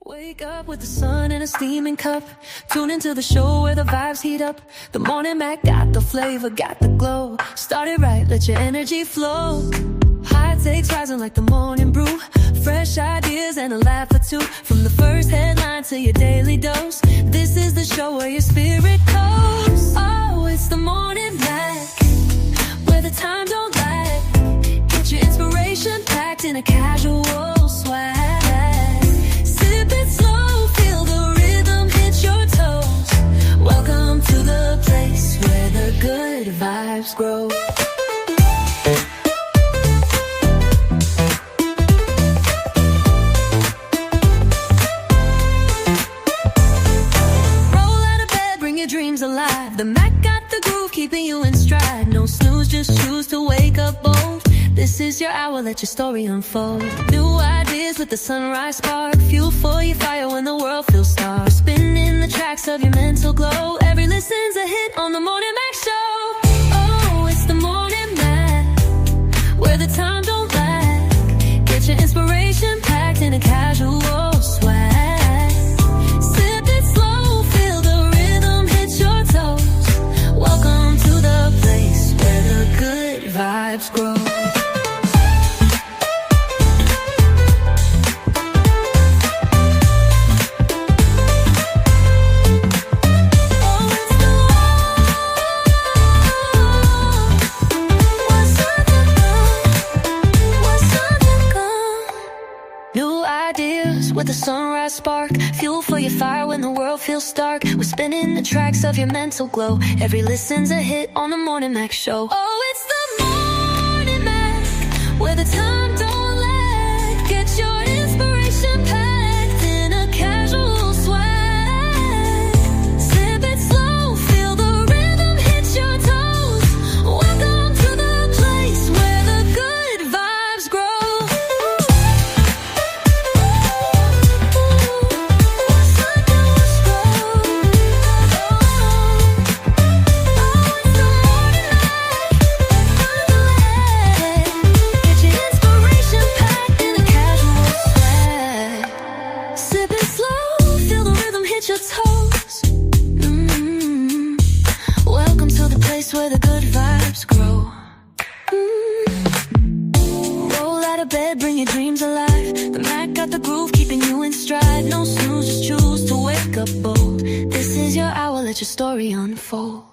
Wake up with the sun in a steaming cup. Tune into the show where the vibes heat up. The Morning Mac got the flavor, got the glow. Start it right, let your energy flow. High takes rising like the morning brew. Fresh ideas and a laugh or two. From the first headline to your daily dose. This is the show where your spirit goes. Oh, it's the Morning Mac, where the time don't lag. Get your inspiration packed in a casual swag. Sip it slow, feel the rhythm hit your toes. Welcome to the place where the good vibes grow. Dreams alive. The Mac got the groove, keeping you in stride. No snooze, just choose to wake up bold. This is your hour, let your story unfold. New ideas with the sunrise spark. Fuel for your fire when the world feels stark. Spinning the tracks of your mental glow. Every listen's a hit on the Morning Mac Show. Oh, it's the Morning Mac, where the time don't lag. Get your inspiration packed in a casual swag. Welcome to the place where the good vibes grow. With a sunrise spark, fuel for your fire when the world feels stark. We're spinning the tracks of your mental glow. Every listen's a hit on the Morning Mac Show. Oh, it's the Morning Mac, where the time don't lag. Get your inspiration packed in a casual swag. Sip it slow, feel the rhythm hit your toes. Welcome to the place where the good vibes grow. Welcome to the place where the good vibes grow. Roll out of bed, bring your dreams alive. The Mac got the groove, keeping you in stride. No snooze, just choose to wake up bold. This is your hour, let your story unfold.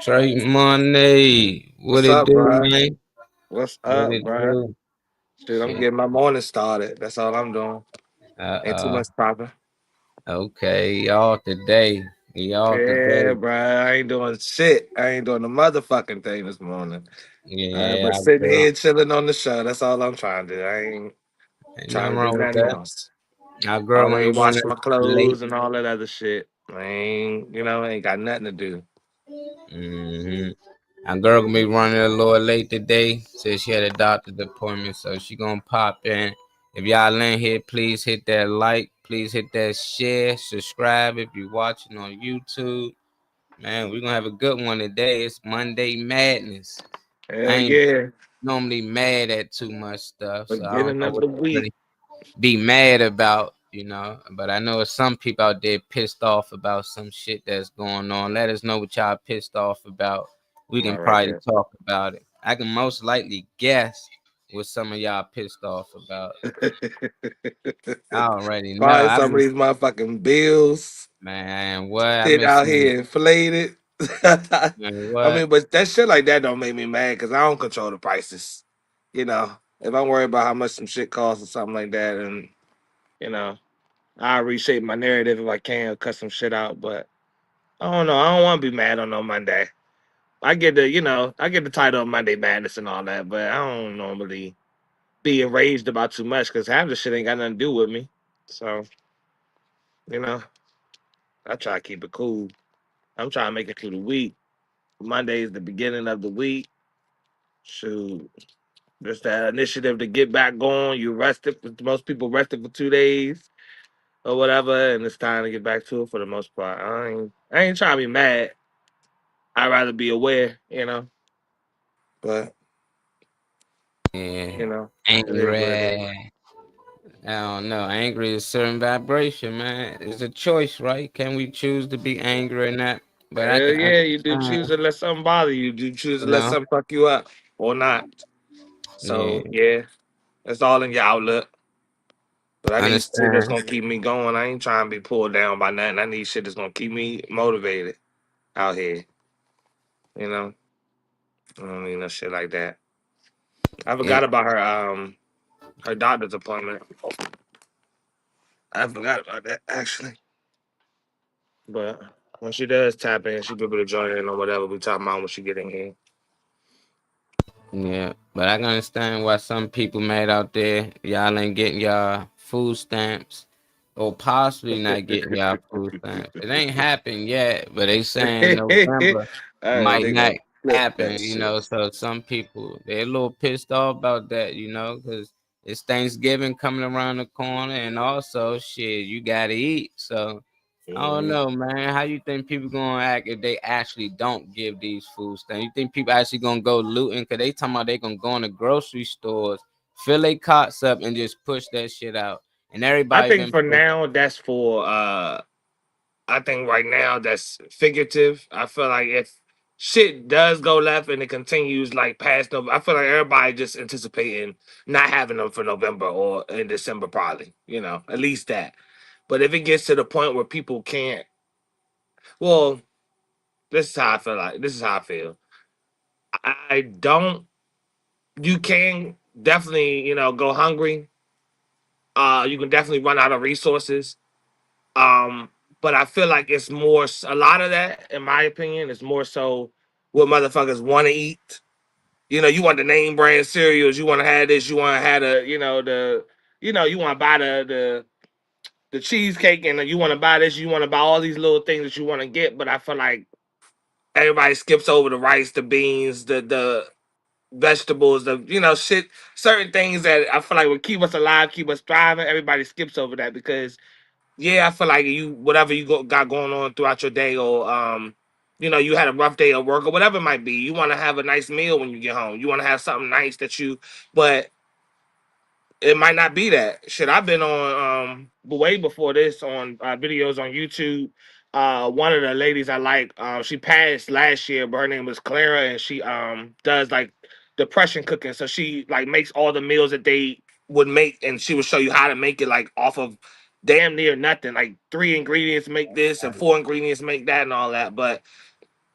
Trey Money, what it up, do, bro? man? What's What up, it bro? do? Dude, I'm Shit. getting my morning started. That's all I'm doing. Ain't too much popping. Okay, y'all today. Yeah, bro. I ain't doing shit. I ain't doing the motherfucking thing this morning. Yeah, But sitting here chilling on the show. That's all I'm trying to do. I ain't ain't trying nothing to do wrong with nothing that. else. Our I girl already ain't washed running my late. clothes and all that other shit. I ain't got nothing to do. Our girl gonna be running a little late today. Said she had a doctor's appointment, so she gonna pop in. If y'all in here, please hit that like. Please hit that share. Subscribe if you're watching on YouTube. Man, we're gonna have a good one today. It's Monday Madness. Hell I ain't yeah. normally mad at too much stuff, so I don't Beginning know of what the to week. really be mad about. you know. But I know some people out there pissed off about some shit that's going on. Let us know what y'all pissed off about. We I'm can not right probably there. talk about it. I can most likely guess what some of y'all pissed off about. I already know. Probably I some of miss, these motherfucking bills man, what I sit miss out seeing, here inflated. man, I what? mean, but that shit like that don't make me mad because I don't control the prices. You know, if I'm worried about how much some shit costs or something like that, and you know, I reshape my narrative if I can, cut some shit out. But I don't know. I don't want to be mad on no Monday. I get the, I get the title of Monday Madness and all that, but I don't normally be enraged about too much because half the shit ain't got nothing to do with me. So, you know, I try to keep it cool. I'm trying to make it through the week. Monday is the beginning of the week. Shoot, just that initiative to get back going. You rested. Most people rested for 2 days or whatever, and it's time to get back to it for the most part. I ain't trying to be mad. I'd rather be aware, But Yeah, it is what it is. angry. I don't know. Angry is a certain vibration, man. It's a choice, right? Can we choose to be angry or not? But I Hell can yeah, you do understand, choose to let something bother you. Do choose to you let know. something fuck you up or not. Yeah, So yeah, that's all in your outlook. But I need shit that's understand. gonna keep me going. I ain't trying to be pulled down by nothing. I need shit that's gonna keep me motivated out here. You know, I don't need no shit like that. I Yeah, forgot about her doctor's appointment. I forgot about that actually. But when she does tap in, she'll be able to join in on whatever we talking about when she get in here. yeah. But I can understand why some people mad out there. Y'all ain't getting y'all food stamps. Or possibly not getting y'all food stamps. It ain't happened yet, but they saying November Hey, might they not gonna flip happen, that you shit. know. So some people they're a little pissed off about that, you know, because it's Thanksgiving coming around the corner, and also shit, you gotta eat. So I don't Mhm. know, man. How you think people gonna act if they actually don't give these food stamps? You think people actually gonna go looting? Cause they talking about they gonna go in the grocery stores, fill their carts up, and just push that shit out. And I everybody think been for pushing. now that's for I think right now that's figurative. I feel like if shit does go left and it continues like past November, I feel like everybody just anticipating not having them for November or in December probably, at least that. But if it gets to the point where people can't, well, this is how I feel like this is how I feel. I don't you can definitely, go hungry. You can definitely run out of resources. Um, but I feel like it's more a lot of that, in my opinion, is more so what motherfuckers want to eat. You want the name brand cereals, you want to have this, you want to have the, you want to buy the cheesecake, and you want to buy this, you want to buy all these little things that you want to get. But I feel like everybody skips over the rice, the beans, the vegetables, the shit, certain things that I feel like would keep us alive, keep us thriving. Everybody skips over that because yeah, I feel like you whatever got going on throughout your day, or you had a rough day at work or whatever it might be. You want to have a nice meal when you get home. You want to have something nice but it might not be that shit. I've been on way before this on videos on YouTube. One of the ladies I like, she passed last year, but her name was Clara, and she does like depression cooking. So she like makes all the meals that they would make, and she would show you how to make it like off of damn near nothing. Like 3 ingredients make this, and 4 ingredients make that, and all that. But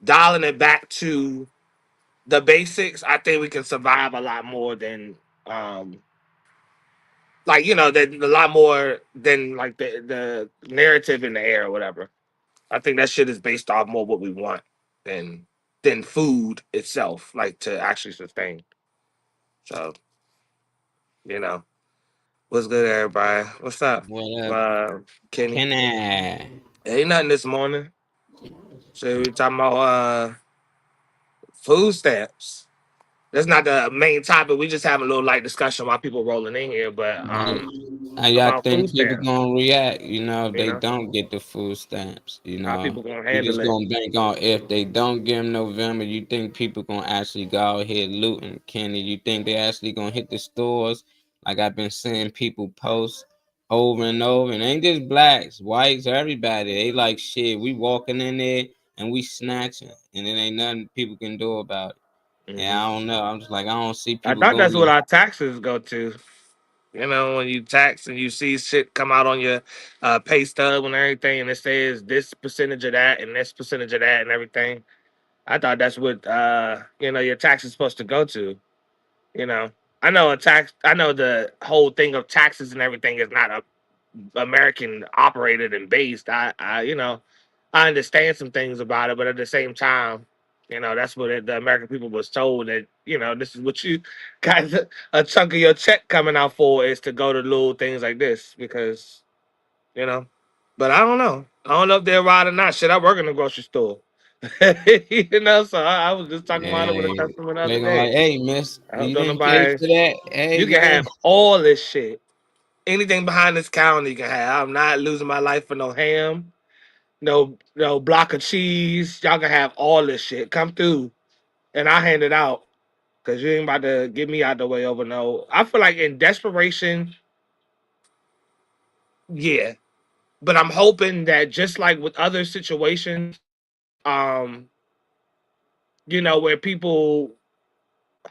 dialing it back to the basics, I think we can survive a lot more than um like that a lot more than like the narrative in the air or whatever. I think that shit is based off more what we want than food itself, like to actually sustain. So you know, what's good, everybody? What's up, What up, uh, Kenny? Kenny? Ain't nothing this morning. So we talking about food stamps. That's not the main topic. We just having a little light discussion while people rolling in here, but How y'all about food think people stamps. gonna react? You know, if You they know don't get the food stamps, you how know, people gonna we handle just it. gonna bank on if they don't give them November. You think people gonna actually go out here looting, Kenny? You think they actually gonna hit the stores? Like I've been seeing people post. over and over. And ain't just blacks, whites, everybody. They like shit. We walking in there and we snatching, and it ain't nothing people can do about it. And Mhm. I don't know. I'm just like I don't see I people thought going that's what there. our taxes go to. You know, when you tax and you see shit come out on your pay stub and everything, and it says this percentage of that and this percentage of that and everything. I thought that's what your tax is supposed to go to. You know, I know a tax. I know the whole thing of taxes and everything is not American operated and based. I understand some things about it, but at the same time, that's what the American people was told that this is what you guys a chunk of your check coming out for is to go to little things like this because you know. But I don't know. I don't know if they're right or not. Shit, I work in the grocery store. So I was just talking about it with a And customer the other they gonna day. like, hey, miss, I hope you don't didn't pay nobody. for that. Hey, You can man. have all this shit. Anything behind this counter you can have. I'm not losing my life for no ham, no block of cheese. Y'all can have all this shit. Come through and I hand it out. Cause you ain't about to get me out the way over no. I feel like in desperation, yeah. But I'm hoping that just like with other situations, um, where people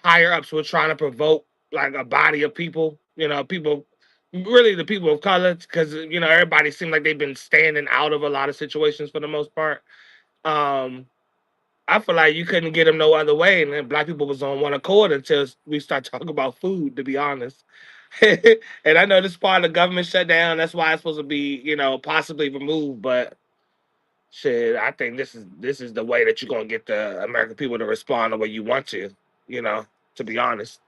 higher ups were trying to provoke like a body of people, people really the people of color, because everybody seemed like they've been standing out of a lot of situations for the most part. Um, I feel like you couldn't get them no other way, and then black people was on one accord until we start talking about food. To be honest, and I know this part of the government shutdown. That's why it's supposed to be, possibly removed. But shit, I think this is the way that you're gonna get the American people to respond the way you want to. You know, to be honest,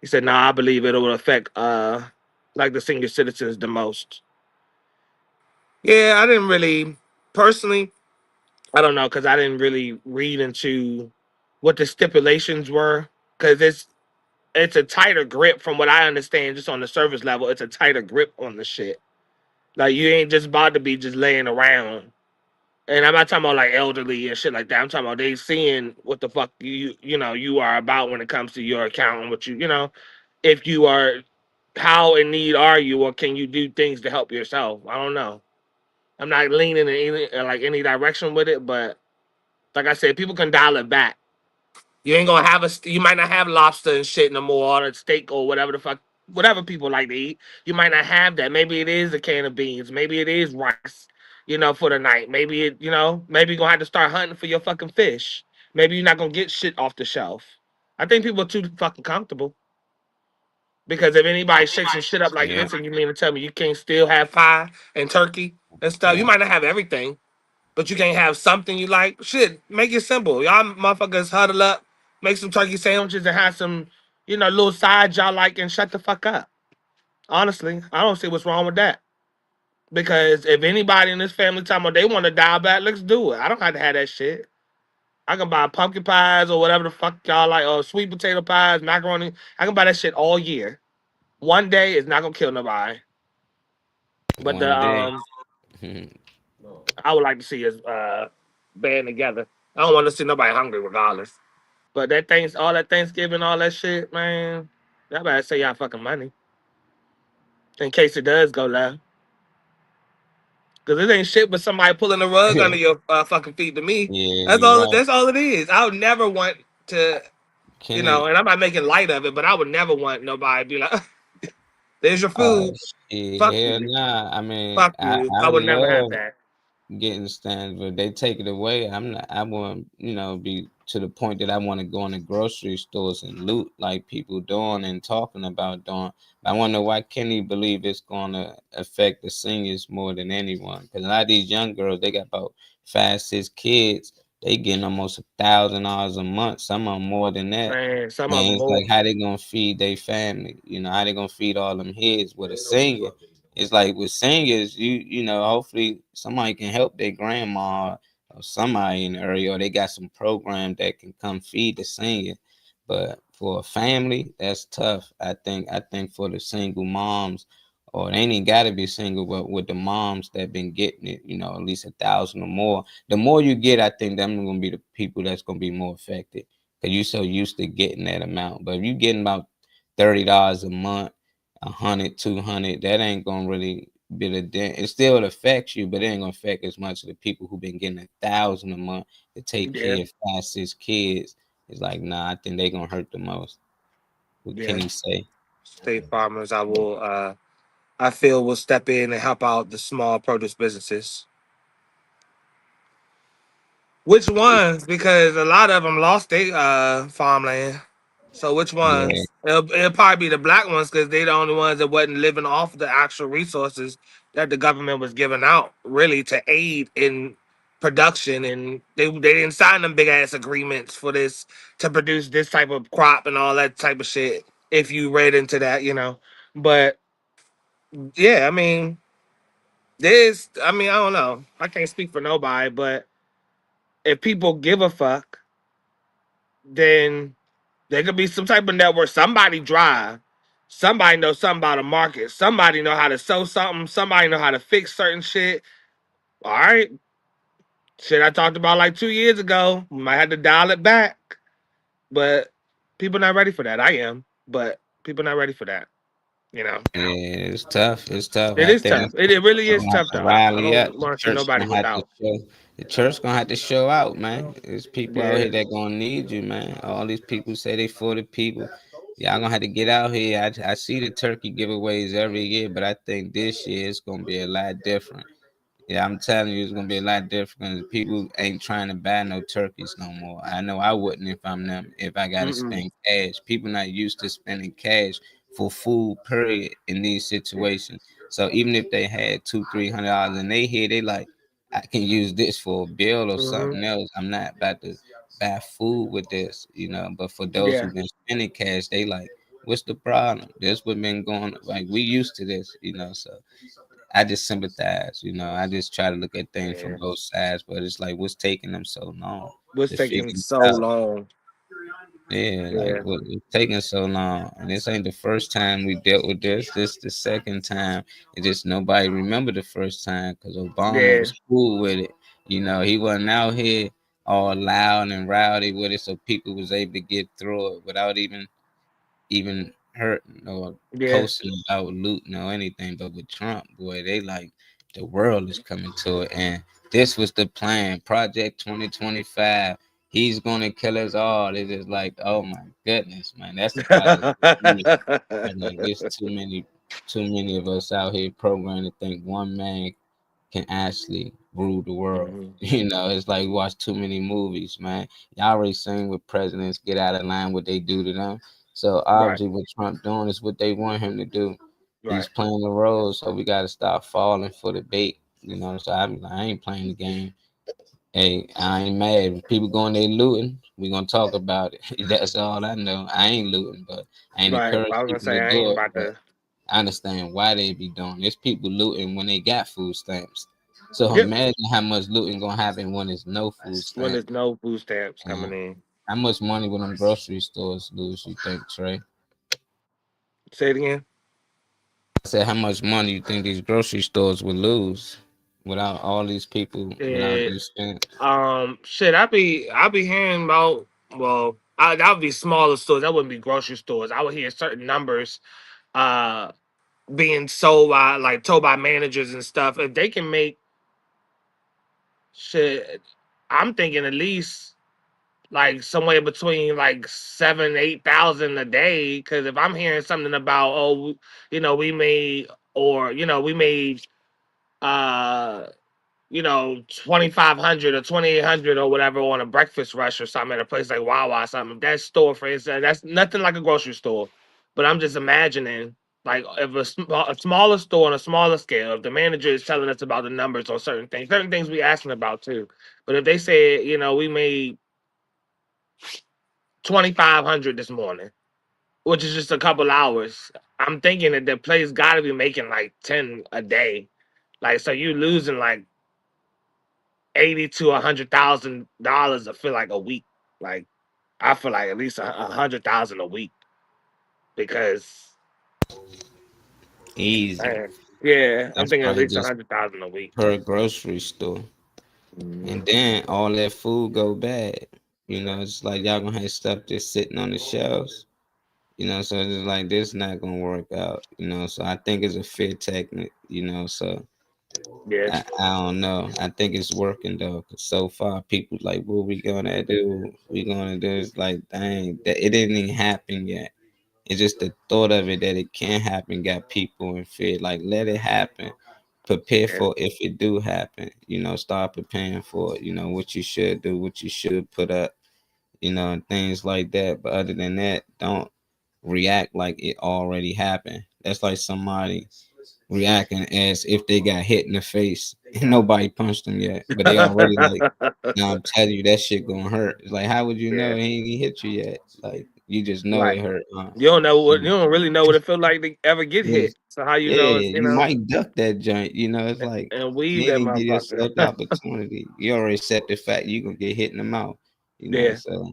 he said, "Nah, I believe it will affect like the senior citizens the most." Yeah, I didn't really personally. I don't know because I didn't really read into what the stipulations were because it's a tighter grip from what I understand. Just on the surface level, it's a tighter grip on the shit. Like you ain't just about to be just laying around. And I'm not talking about like elderly and shit like that. I'm talking about they seeing what the fuck you are about when it comes to your account and what if you are, how in need are you or can you do things to help yourself? I don't know. I'm not leaning in any direction with it, but like I said, people can dial it back. You ain't gonna have you might not have lobster and shit no more, or steak or whatever the fuck, whatever people like to eat. You might not have that. Maybe it is a can of beans. Maybe it is rice, for the night. Maybe you're gonna have to start hunting for your fucking fish. Maybe you're not gonna get shit off the shelf. I think people are too fucking comfortable. Because if anybody shakes some shit up like Yeah, this, and you mean to tell me you can't still have pie and turkey and stuff, you yeah. might not have everything, but you can't have something you like. Shit, make it simple. Y'all motherfuckers huddle up, make some turkey sandwiches, and have some, little sides y'all like, and shut the fuck up. Honestly, I don't see what's wrong with that. Because if anybody in this family time they want to dial back, let's do it. I don't have to have that shit. I can buy pumpkin pies or whatever the fuck y'all like, or sweet potato pies, macaroni. I can buy that shit all year. One day is not gonna kill nobody. But the One day. I would like to see us band together. I don't want to see nobody hungry regardless. But all that Thanksgiving, all that shit, man. Y'all better say y'all fucking money in case it does go left. Cause it ain't shit but somebody pulling the rug under your fucking feet to me. Yeah, That's you're all. right. That's all it is. I would never want to, Kenny, and I'm not making light of it, but I would never want nobody to be like, "There's your food. shit, Fuck hell you. nah. I mean, Fuck you." I I would never have love that. getting stands, but they take it away. I'm not. I want be to the point that I want to go in the grocery stores and loot like people doing and talking about doing. I wonder why Kenny believe it's going to affect the seniors more than anyone. Because a lot of these young girls, they got about 5, 6 kids. They getting almost $1,000 a month. Some of them more than that. Man, some of And them it's more. like how they gonna feed their family? How they gonna feed all them kids with a senior? It's like with seniors, hopefully somebody can help their grandma or somebody in the area, or they got some program that can come feed the senior. But for a family, that's tough. I think for the single moms, or they ain't got to be single, but with the moms that been getting it, at least 1,000 or more. The more you get, I think them gonna be the people that's gonna be more affected because you so used to getting that amount. But if you getting about $30 a month, 100, 200, that ain't gonna really be the dent. It still affects you, but it ain't gonna affect as much of the people who been getting 1,000 a month to take Yeah, care of 5, 6 kids. It's like, nah, I think they gonna hurt the most. What yeah. can you say? State farmers, I feel will step in and help out the small produce businesses. Which ones? Because a lot of them lost their farmland. So which Yeah, ones? It'll probably be the black ones because they're the only ones that wasn't living off the actual resources that the government was giving out, really, to aid in production. And they didn't sign them big ass agreements for this to produce this type of crop and all that type of shit. If you read into that, But yeah, I mean, I don't know. I can't speak for nobody, but if people give a fuck, then there could be some type of network. Somebody drive. Somebody knows something about a market. Somebody know how to sell something. Somebody know how to fix certain shit. All right. Shit I talked about like 2 years ago. Might have to dial it back. But people not ready for that. I am. But people not ready for that. You know. yeah, it's tough. It's tough. It I is think tough. It really we're is gonna have tough to though. I rally up. don't want to see nobody without. The church gonna have to show out, man. There's people out Yeah. here that gonna need you, man. All these people say they for the people. Y'all gonna have to get out here. I see the turkey giveaways every year, but I think this year it's gonna be a lot different. Yeah, I'm telling you, it's gonna be a lot different. 'Cause people ain't trying to buy no turkeys no more. I know I wouldn't if I'm them. If I gotta Mm-mm. spend cash, people not used to spending cash for food. Period. In these situations, so even if they had $200, $300 in they head, they like, I can use this for a bill or Mm-hmm. something else. I'm not about to buy food with this. But for those Yeah. who've been spending cash, they like, what's the problem? This what been going like we used to this. So I just sympathize. I just try to look at things from Yeah. both sides, but it's like, what's taking them so long What's to taking figure it so out? long? Yeah, like Yeah. what's taking so long? And this ain't the first time we dealt with this. This the second time. It just nobody remember the first time because Obama Yeah. was cool with it. He wasn't out here all loud and rowdy with it, so people was able to get through it without even hurting or Yeah. posting about looting or anything. But with Trump, boy, they like the world is coming to it. And this was the plan, Project 2025. He's gonna kill us all. It's just like, oh my goodness, man. That's the project. And like, there's too many of us out here programmed to think one man can actually rule the world. Mhm. It's like we watch too many movies, man. Y'all already seen what presidents get out of line, what they do to them. So Right. obviously, what Trump doing is what they want him to do. Right. He's playing the role, so we got to stop falling for the bait. So I ain't playing the game. Hey, I ain't mad. If people going there looting, we gonna talk about it. That's all I know. I ain't looting, but I ain't Right. encourage I was gonna people say to I ain't do it. about But to. I understand why they be doing. There's people looting when they got food stamps. So Yep. imagine how much looting gonna happen when there's no food When stamp. there's no food stamps And coming in. how much money will them grocery stores lose? You think, Trey? Say it again. I said, how much money you think these grocery stores will lose without all these people without It, these stamps? shit. I be hearing about. Well, that would be smaller stores. That wouldn't be grocery stores. I would hear certain numbers. Uh, being sold by told by managers and stuff. If they can make shit, I'm thinking at least like somewhere between like 7, 8 thousand a day. Because if I'm hearing something about we made we made uh 2,500 or 2,800 or whatever on a breakfast rush or something at a place like Wawa or something. If that store, for instance, that's nothing like a grocery store. But I'm just imagining, like, if a smaller store on a smaller scale, if the manager is telling us about the numbers on certain things we asking about too. But if they say, we made 2,500 this morning, which is just a couple hours, I'm thinking that the place got to be making like 10 a day. Like, so you losing like 80 to $100,000. I feel like a week. Like, I feel like at least 100,000 a week because Easy. yeah, I'm That's thinking at probably least just 100,000 a week. per grocery store. And Mhm. then all that food go bad. It's like y'all gonna have stuff just sitting on the shelves. So it's just like this not gonna work out. So I think it's a fit technique. So Yeah, I don't know. I think it's working though. 'Cause so far, people like, what we gonna do? We gonna do? It's like, dang, that it didn't even happen yet. It's just the thought of it that it can happen got people in fear. Like, let it happen. Prepare yeah, for if it do happen. Start preparing for it. What you should do, what you should put up. And things like that. But other than that, don't react like it already happened. That's like somebody reacting as if they got hit in the face and nobody punched them yet, but they already like, now I'm telling you that shit gonna hurt. It's like, how would you know yeah. he ain't even hit you yet? Like, you just know it Right. hurt. You don't really know what it feel like to ever get Yeah, hit. So how you know it's yeah, you might duck that joint. It's like and weave you that ain't even give motherfucker. yourself the opportunity. You already set the fact you gonna get hit in the mouth. Yeah. So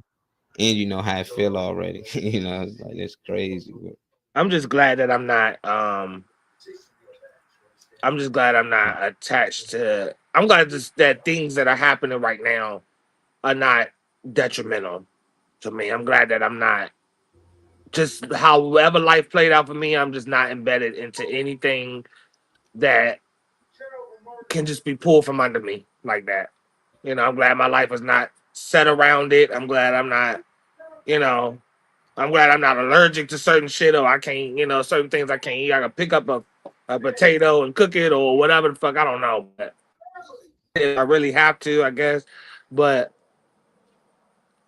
and you know how it feel already. It's like that's crazy. But I'm just glad that I'm just glad I'm not attached to I'm glad just that things that are happening right now are not detrimental to me. I'm glad that I'm not just however life played out for me, I'm just not embedded into anything that can just be pulled from under me like that. I'm glad my life is not set around it. I'm glad I'm not, you know, I'm glad I'm not allergic to certain shit or I can't, certain things I can't eat. I can pick up a potato and cook it or whatever the fuck. I don't know. But if I really have to, I guess. But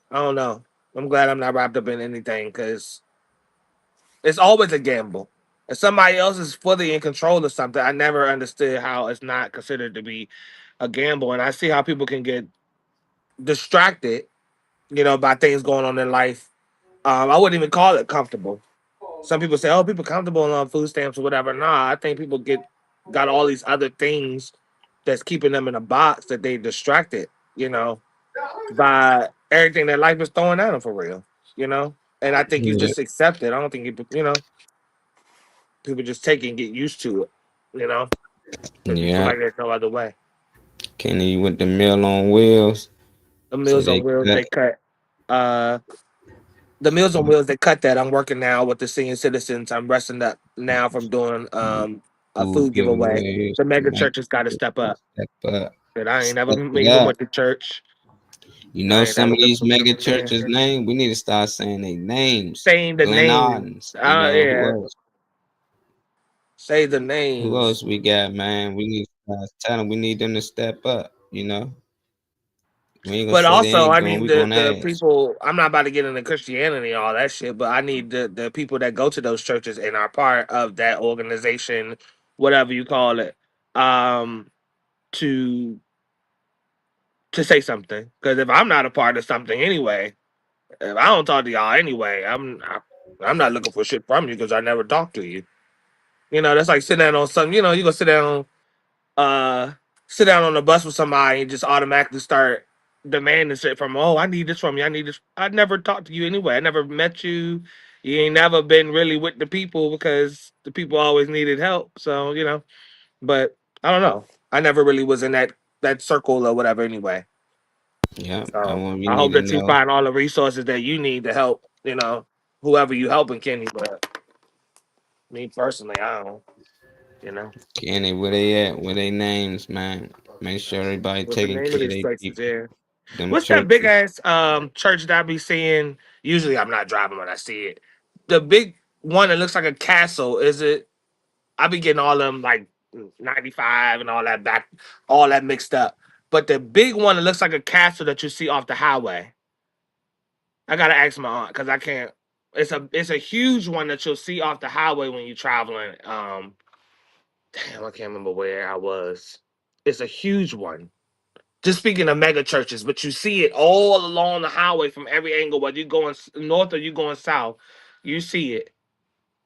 I don't know. I'm glad I'm not wrapped up in anything because it's always a gamble. If somebody else is fully in control of something, I never understood how it's not considered to be a gamble. And I see how people can get distracted, by things going on in life. I wouldn't even call it comfortable. Some people say, "Oh, people comfortable on food stamps or whatever." Nah, I think people got all these other things that's keeping them in a box that they distracted, by everything that life is throwing at them for real, And I think you yeah, just accept it. I don't think people just take it and get used to it, because you feel yeah. like there's no other way. Kenny with the mill on wheels. The So Meals on they Wheels, cut. they cut. Uh, the Meals on Wheels, they cut that. I'm working now with the senior citizens. I'm resting up now from doing a Food food giveaway. giveaways The to mega make churches got to step up. step up, And I ain't never step it even up. went to church. I ain't Some never of been these to mega yeah. churches' name, we need to start saying their names. Saying the Glenn names. Ardens. Who Yeah. else? Say the Who names. else we got, man? We need to tell them we need them to step up. We ain't gonna But say they also, ain't I doing. need We the gonna the ask. people. I'm not about to get into Christianity and all that shit, but I need the people that go to those churches and are part of that organization, whatever you call it, um, to say something. Because if I'm not a part of something anyway, if I don't talk to y'all anyway, I'm not looking for shit from you because I never talked to you. That's like sitting down on something. You go uh sit down on the bus with somebody and just automatically start demanding shit from 'em. Oh, I need this from you. I need this. I never talked to you anyway. I never met you. You ain't never been really with the people because the people always needed help. So, but I don't know. I never really was in that circle or whatever anyway. Yeah, and So what we I need hope to that you know, find all the resources that you need to help, whoever you helping, Kenny. But me personally, I don't, you know. Kenny, where they at? Where they names, man? Make sure everybody What's the taking name of care of these their places people. here? Them What's that big churches. ass church that I be seeing? Usually I'm not driving when I see it. The big one that looks like a castle, is it? I be getting all them like 95 and all that mixed up. But the big one that looks like a castle that you see off the highway. I gotta ask my aunt because I can't. It's a huge one that you'll see off the highway when you're traveling. Damn, I can't remember where I was. It's a huge one. Just speaking of mega churches, but you see it all along the highway from every angle, whether you're going north or you're going south, you see it,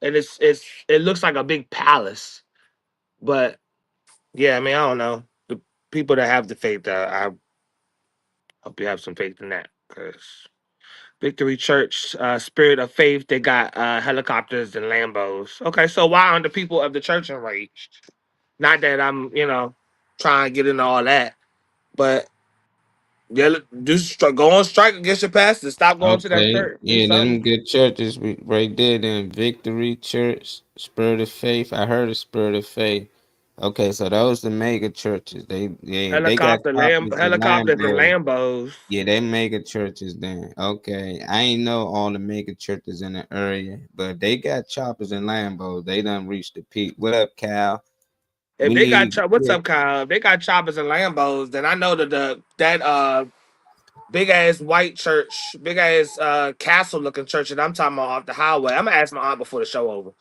and it looks like a big palace. But yeah, I mean, I don't know the people that have the faith. I hope you have some faith in that, because Victory Church, Spirit of Faith, they got helicopters and Lambos. Okay, so why aren't the people of the church enraged? Not that I'm, trying to get into all that, but Yeah, go on strike against your pastor. Stop going to that Okay, church. Do yeah, them something. good churches right there. Then Victory Church, Spirit of Faith. I heard of Spirit of Faith. Okay, so those the mega churches. They got choppers and Helicopters and Lambos. Lambos. Yeah, they mega churches then. Okay. I ain't know all the mega churches in the area, but they got choppers and Lambos. They done reached the peak. What up, Cal? If We they got need what's up, Kyle? If they got choppers and Lambos, then I know that that big ass white church, big ass castle looking church that I'm talking about off the highway. I'm gonna ask my aunt before the show over,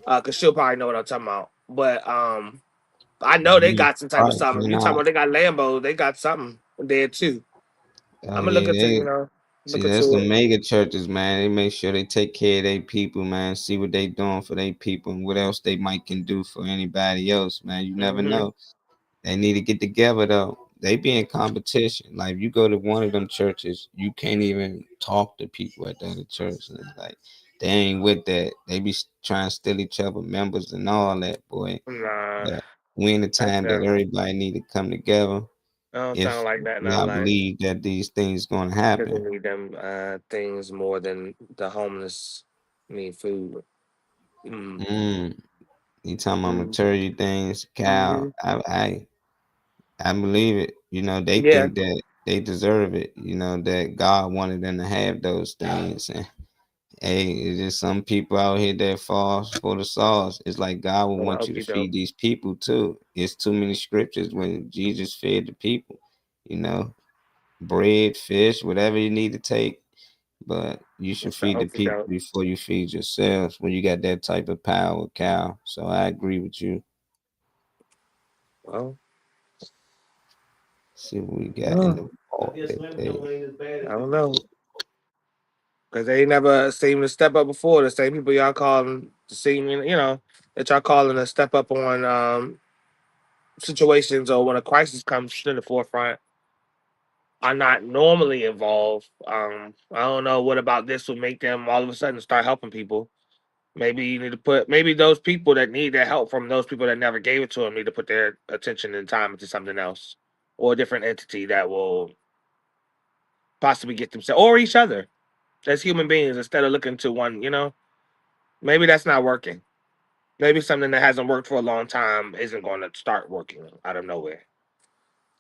cause she'll probably know what I'm talking about. But I know they Mhm. got some type of Right, something. turn You talking out. about they got Lambo? They got something there too. Oh I'm gonna look yeah, into they see look that's into the it. mega churches, man. They make sure they take care of their people, man. See what they doing for their people and what else they might can do for anybody else, man. You never Hmm. know. They need to get together though. They be in competition. Like you go to one of them churches, you can't even talk to people at the other church. And it's like they ain't with that. They be trying to steal each other members and all that, boy. Nah, But we in the that time that sound, everybody need to come together that don't if sound like that in our y'all life. believe that these things gonna Because they happen. need them things more than the homeless need food. Mm. Mm, you talking about Mm. material things, cow. Hmm. I believe it. You know, they Yeah, think that they deserve it. You know, that God wanted them to have those things. And hey, it's just some people out here that falls for the sauce. It's like God will for the want you to okie doke. feed these people too. It's too many scriptures when Jesus fed the people. You know, bread, fish, whatever you need to take. But you should It's the feed the okie people doke. before you feed yourselves when you got that type of power, Cal. So I agree with you. Well, See what we got in oh, the vault today. I don't know. Because they never seem to step up before. The same people y'all calling to seem, that y'all calling to step up on situations or when a crisis comes to the forefront are not normally involved. I don't know what about this would make them all of a sudden start helping people. Maybe you need to maybe those people that need their help from those people that never gave it to them need to put their attention and time into something else or a different entity that will possibly get themselves or each other as human beings instead of looking to one. Maybe that's not working. Maybe something that hasn't worked for a long time isn't going to start working out of nowhere.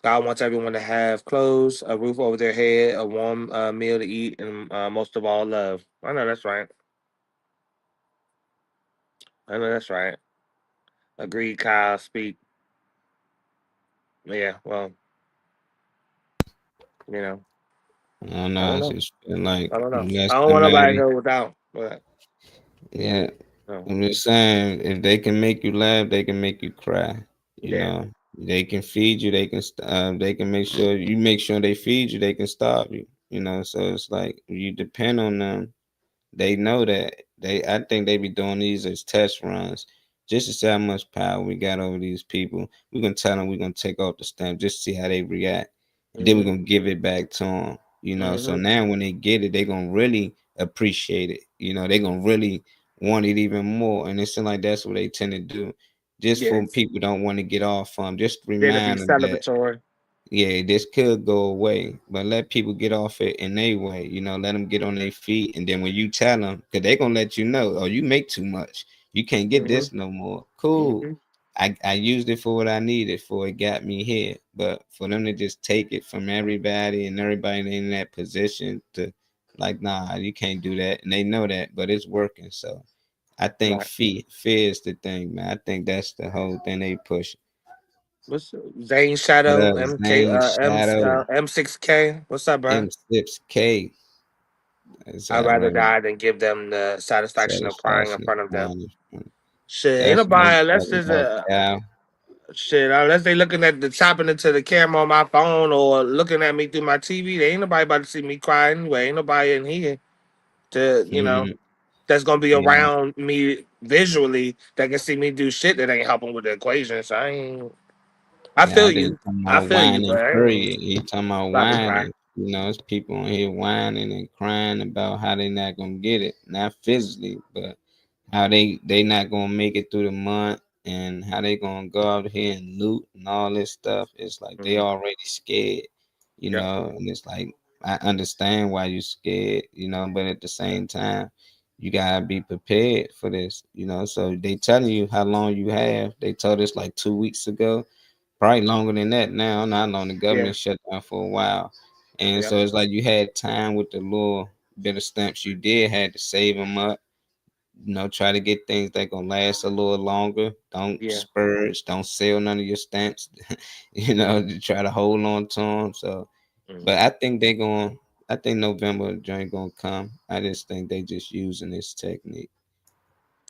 God wants everyone to have clothes, a roof over their head, a warm meal to eat, and most of all, love. I know that's right. I know that's right. Agreed, Kyle. Speak. Yeah, well, you know, I don't I know. don't It's know. just feel like I don't know. less I don't than want nobody to married. go without, but Yeah, no. I'm just saying, if they can make you laugh, they can make you cry. You Yeah. know, they can feed you. They can make sure you make sure they feed you. They can starve you. You know, so it's like you depend on them. They know that I think they be doing these as test runs just to see how much power we got over these people. We're gonna tell them we're gonna take off the stamp just to see how they react, and then we're Hmm. gonna give it back to them. You know, so Hmm. now when they get it, they gonna really appreciate it. You know, they gonna really want it even more, and it seems like that's what they tend to do. Just for Yes. people don't want to get off from, just Then to be remind them that celebratory. yeah, this could go away, but let people get off it in their way. You know, let them get on their feet, and then when you tell them, because they're gonna let you know, oh, you make too much, you can't get Hmm. this no more. Cool, Hmm. I used it for what I needed for. It got me here, but for them to just take it from everybody and everybody in that position to like, nah, you can't do that, and they know that, but it's working. So I think Right. fear is the thing, man. I think that's the whole thing they push. What's Zane What Shadow up, MK Zane Shadow? M6K? What's up, bro? M6K. Is I'd that rather right? die than give them the satisfaction of crying in Satisfaction of front of them. finding. Shit, ain't That's what I'm nobody unless talking there's about, a Cal. shit unless they looking at the chopping into the camera on my phone or looking at me through my TV. They ain't nobody about to see me cry anyway. Ain't nobody in here to Mhm. that's gonna be Yeah, around me visually that can see me do shit that ain't helping with the equation. So I ain't. I yeah. feel I think you. talking I about feel you, but whining. I ain't Period. He talking about about to cry. whining. You know, it's people on here whining and crying about how they not gonna get it, not physically, but how they not gonna make it through the month and how they gonna go out here and loot and all this stuff. It's like they Mhm. already scared. Yep. And it's like I understand why you're scared, but at the same time, you gotta be prepared for this. So they telling you how long you have. They told us like 2 weeks ago, probably longer than that now. Not long the Yeah. government shut down for a while, and Yep. so it's like you had time with the little bit of stamps you did had to save them up. Try to get things that gonna last a little longer. Don't Yeah. spurge. Don't sell none of your stamps. To try to hold on to them. So, Mm. but I think they going. I think November joint gonna come. I just think they just using this technique.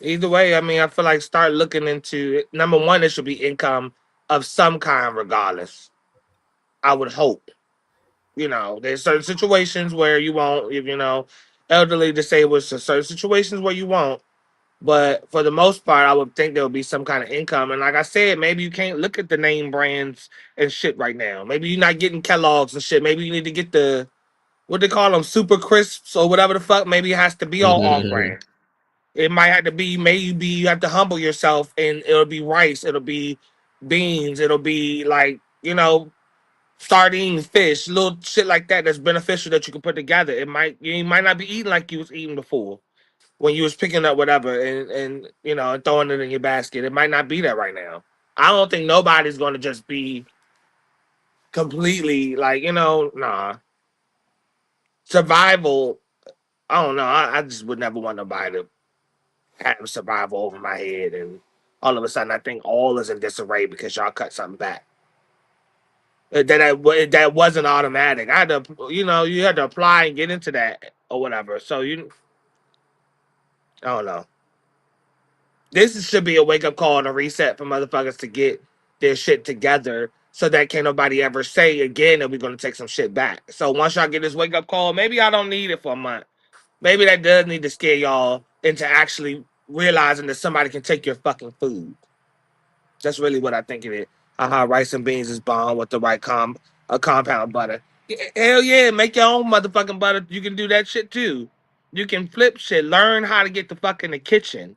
Either way, I mean, I feel like start looking into number one. It should be income of some kind, regardless. I would hope. There's certain situations where you won't. If elderly, disabled, so certain situations where you won't. But for the most part, I would think there would be some kind of income. And like I said, maybe you can't look at the name brands and shit right now. Maybe you're not getting Kellogg's and shit. Maybe you need to get the what they call them, Super Crisps or whatever the fuck. Maybe it has to be all off brand. It might have to be, maybe you have to humble yourself and it'll be rice, it'll be beans, it'll be like, sardines, fish, little shit like that that's beneficial that you can put together. You might not be eating like you was eating before when you was picking up whatever and throwing it in your basket. It might not be that right now. I don't think nobody's gonna just be completely like, nah. Survival, I don't know. I just would never want nobody to have survival over my head and all of a sudden I think all is in disarray because y'all cut something back. That wasn't automatic. I had to, you had to apply and get into that or whatever. So I don't know. This should be a wake up call and a reset for motherfuckers to get their shit together, so that can't nobody ever say again that we're gonna take some shit back. So once y'all get this wake up call, maybe I don't need it for a month. Maybe that does need to scare y'all into actually realizing that somebody can take your fucking food. That's really what I think it is. Rice and beans is bomb with the right compound butter. Hell yeah, make your own motherfucking butter. You can do that shit too. You can flip shit. Learn how to get the fuck in the kitchen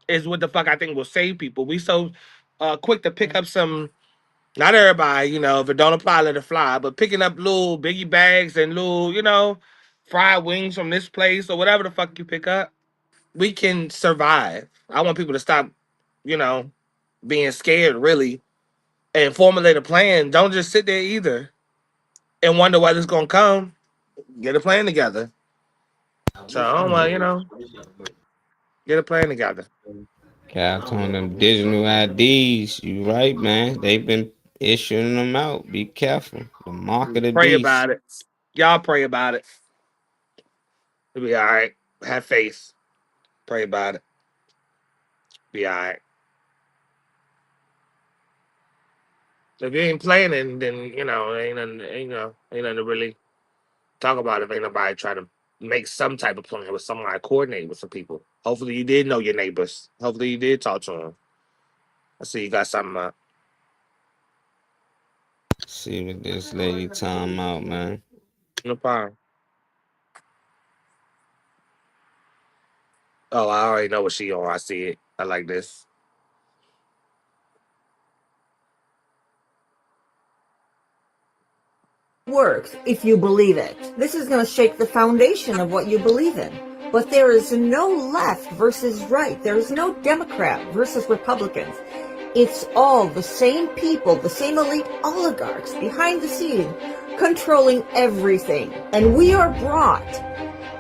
is what the fuck I think will save people. We so quick to pick up some. Not everybody, if it don't apply, let it fly. But picking up little biggie bags and little, fried wings from this place or whatever the fuck you pick up, we can survive. I want people to stop, you know, being scared really and formulate a plan. Don't just sit there either and wonder whether it's gonna come. Get a plan together. So I don't want, get a plan together. Cat on them digital IDs. You right, man. They've been issuing them out. Be careful. The mark of the Pray beast. about it. Y'all pray about it. It'll be all right. Have faith. Pray about it. Be all right. If you ain't planning, then ain't nothing to really talk about. If ain't nobody try to make some type of plan with somebody, coordinate with some people. Hopefully, you did know your neighbors. Hopefully, you did talk to them. I see you got something up. See what this lady talking about, man. No problem. Oh, I already know what she on. I see it. I like this. Works if you believe it. This is going to shake the foundation of what you believe in. But there is no left versus right. There is no Democrat versus Republicans. It's all the same people, the same elite oligarchs behind the scene controlling everything. And we are brought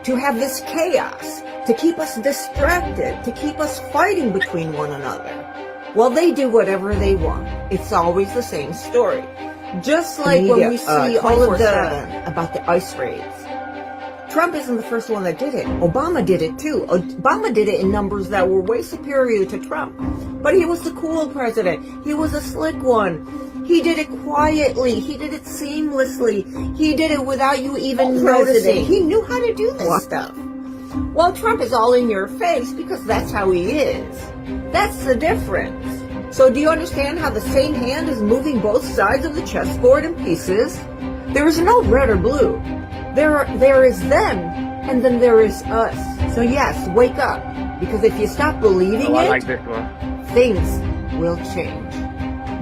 to have this chaos, to keep us distracted, to keep us fighting between one another. Well, they do whatever they want. It's always the same story. Just like when we see all of the about the ICE raids. Trump isn't the first one that did it. Obama did it too. Obama did it in numbers that were way superior to Trump. But he was the cool president. He was a slick one. He did it quietly. He did it seamlessly. He did it without you even noticing. He knew how to do this stuff. Well, Trump is all in your face because that's how he is. That's the difference. So do you understand how the same hand is moving both sides of the chessboard in pieces? There is no red or blue. There is them, and then there is us. So yes, wake up. Because if you stop believing I like this one. things will change.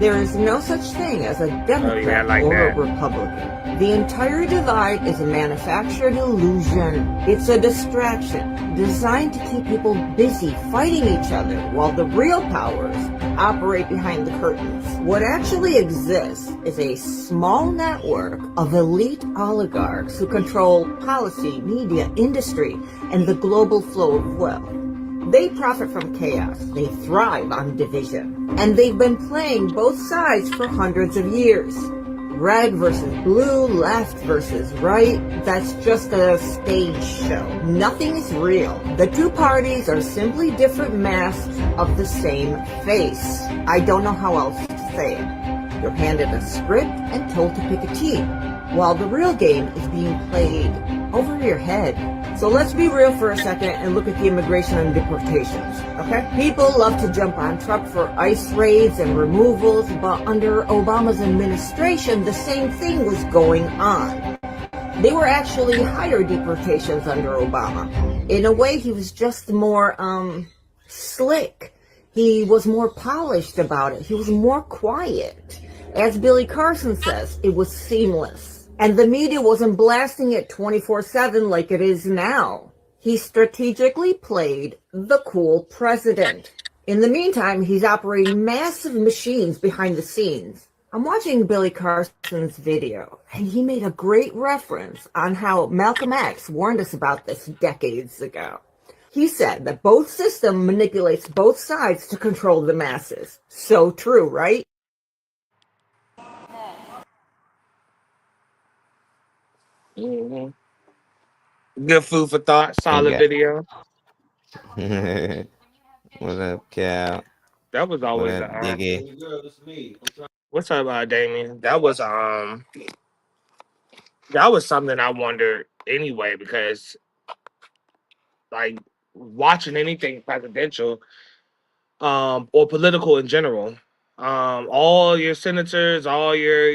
There is no such thing as a Democrat like or a that. Republican. The entire divide is a manufactured illusion. It's a distraction designed to keep people busy fighting each other while the real powers operate behind the curtains. What actually exists is a small network of elite oligarchs who control policy, media, industry, and the global flow of wealth. They profit from chaos. They thrive on division. And they've been playing both sides for hundreds of years. Red versus blue, left versus right, that's just a stage show. Nothing is real. The two parties are simply different masks of the same face. I don't know how else to say it. You're handed a script and told to pick a team, while the real game is being played over your head. So let's be real for a second and look at the immigration and deportations, okay? People love to jump on Trump for ICE raids and removals, but under Obama's administration, the same thing was going on. They were actually higher deportations under Obama. In a way, he was just more, slick. He was more polished about it. He was more quiet. As Billy Carson says, it was seamless. And the media wasn't blasting it 24/7 like it is now. He strategically played the cool president. In the meantime, he's operating massive machines behind the scenes. I'm watching Billy Carson's video, and he made a great reference on how Malcolm X warned us about this decades ago. He said that both system manipulates both sides to control the masses. So true, right? Hmm. Good food for thought. And Solid video. what up, Cal? That was What always up, a Diggy? what's up, Damien? That was something I wondered anyway, because like watching anything presidential, or political in general, all your senators, all your,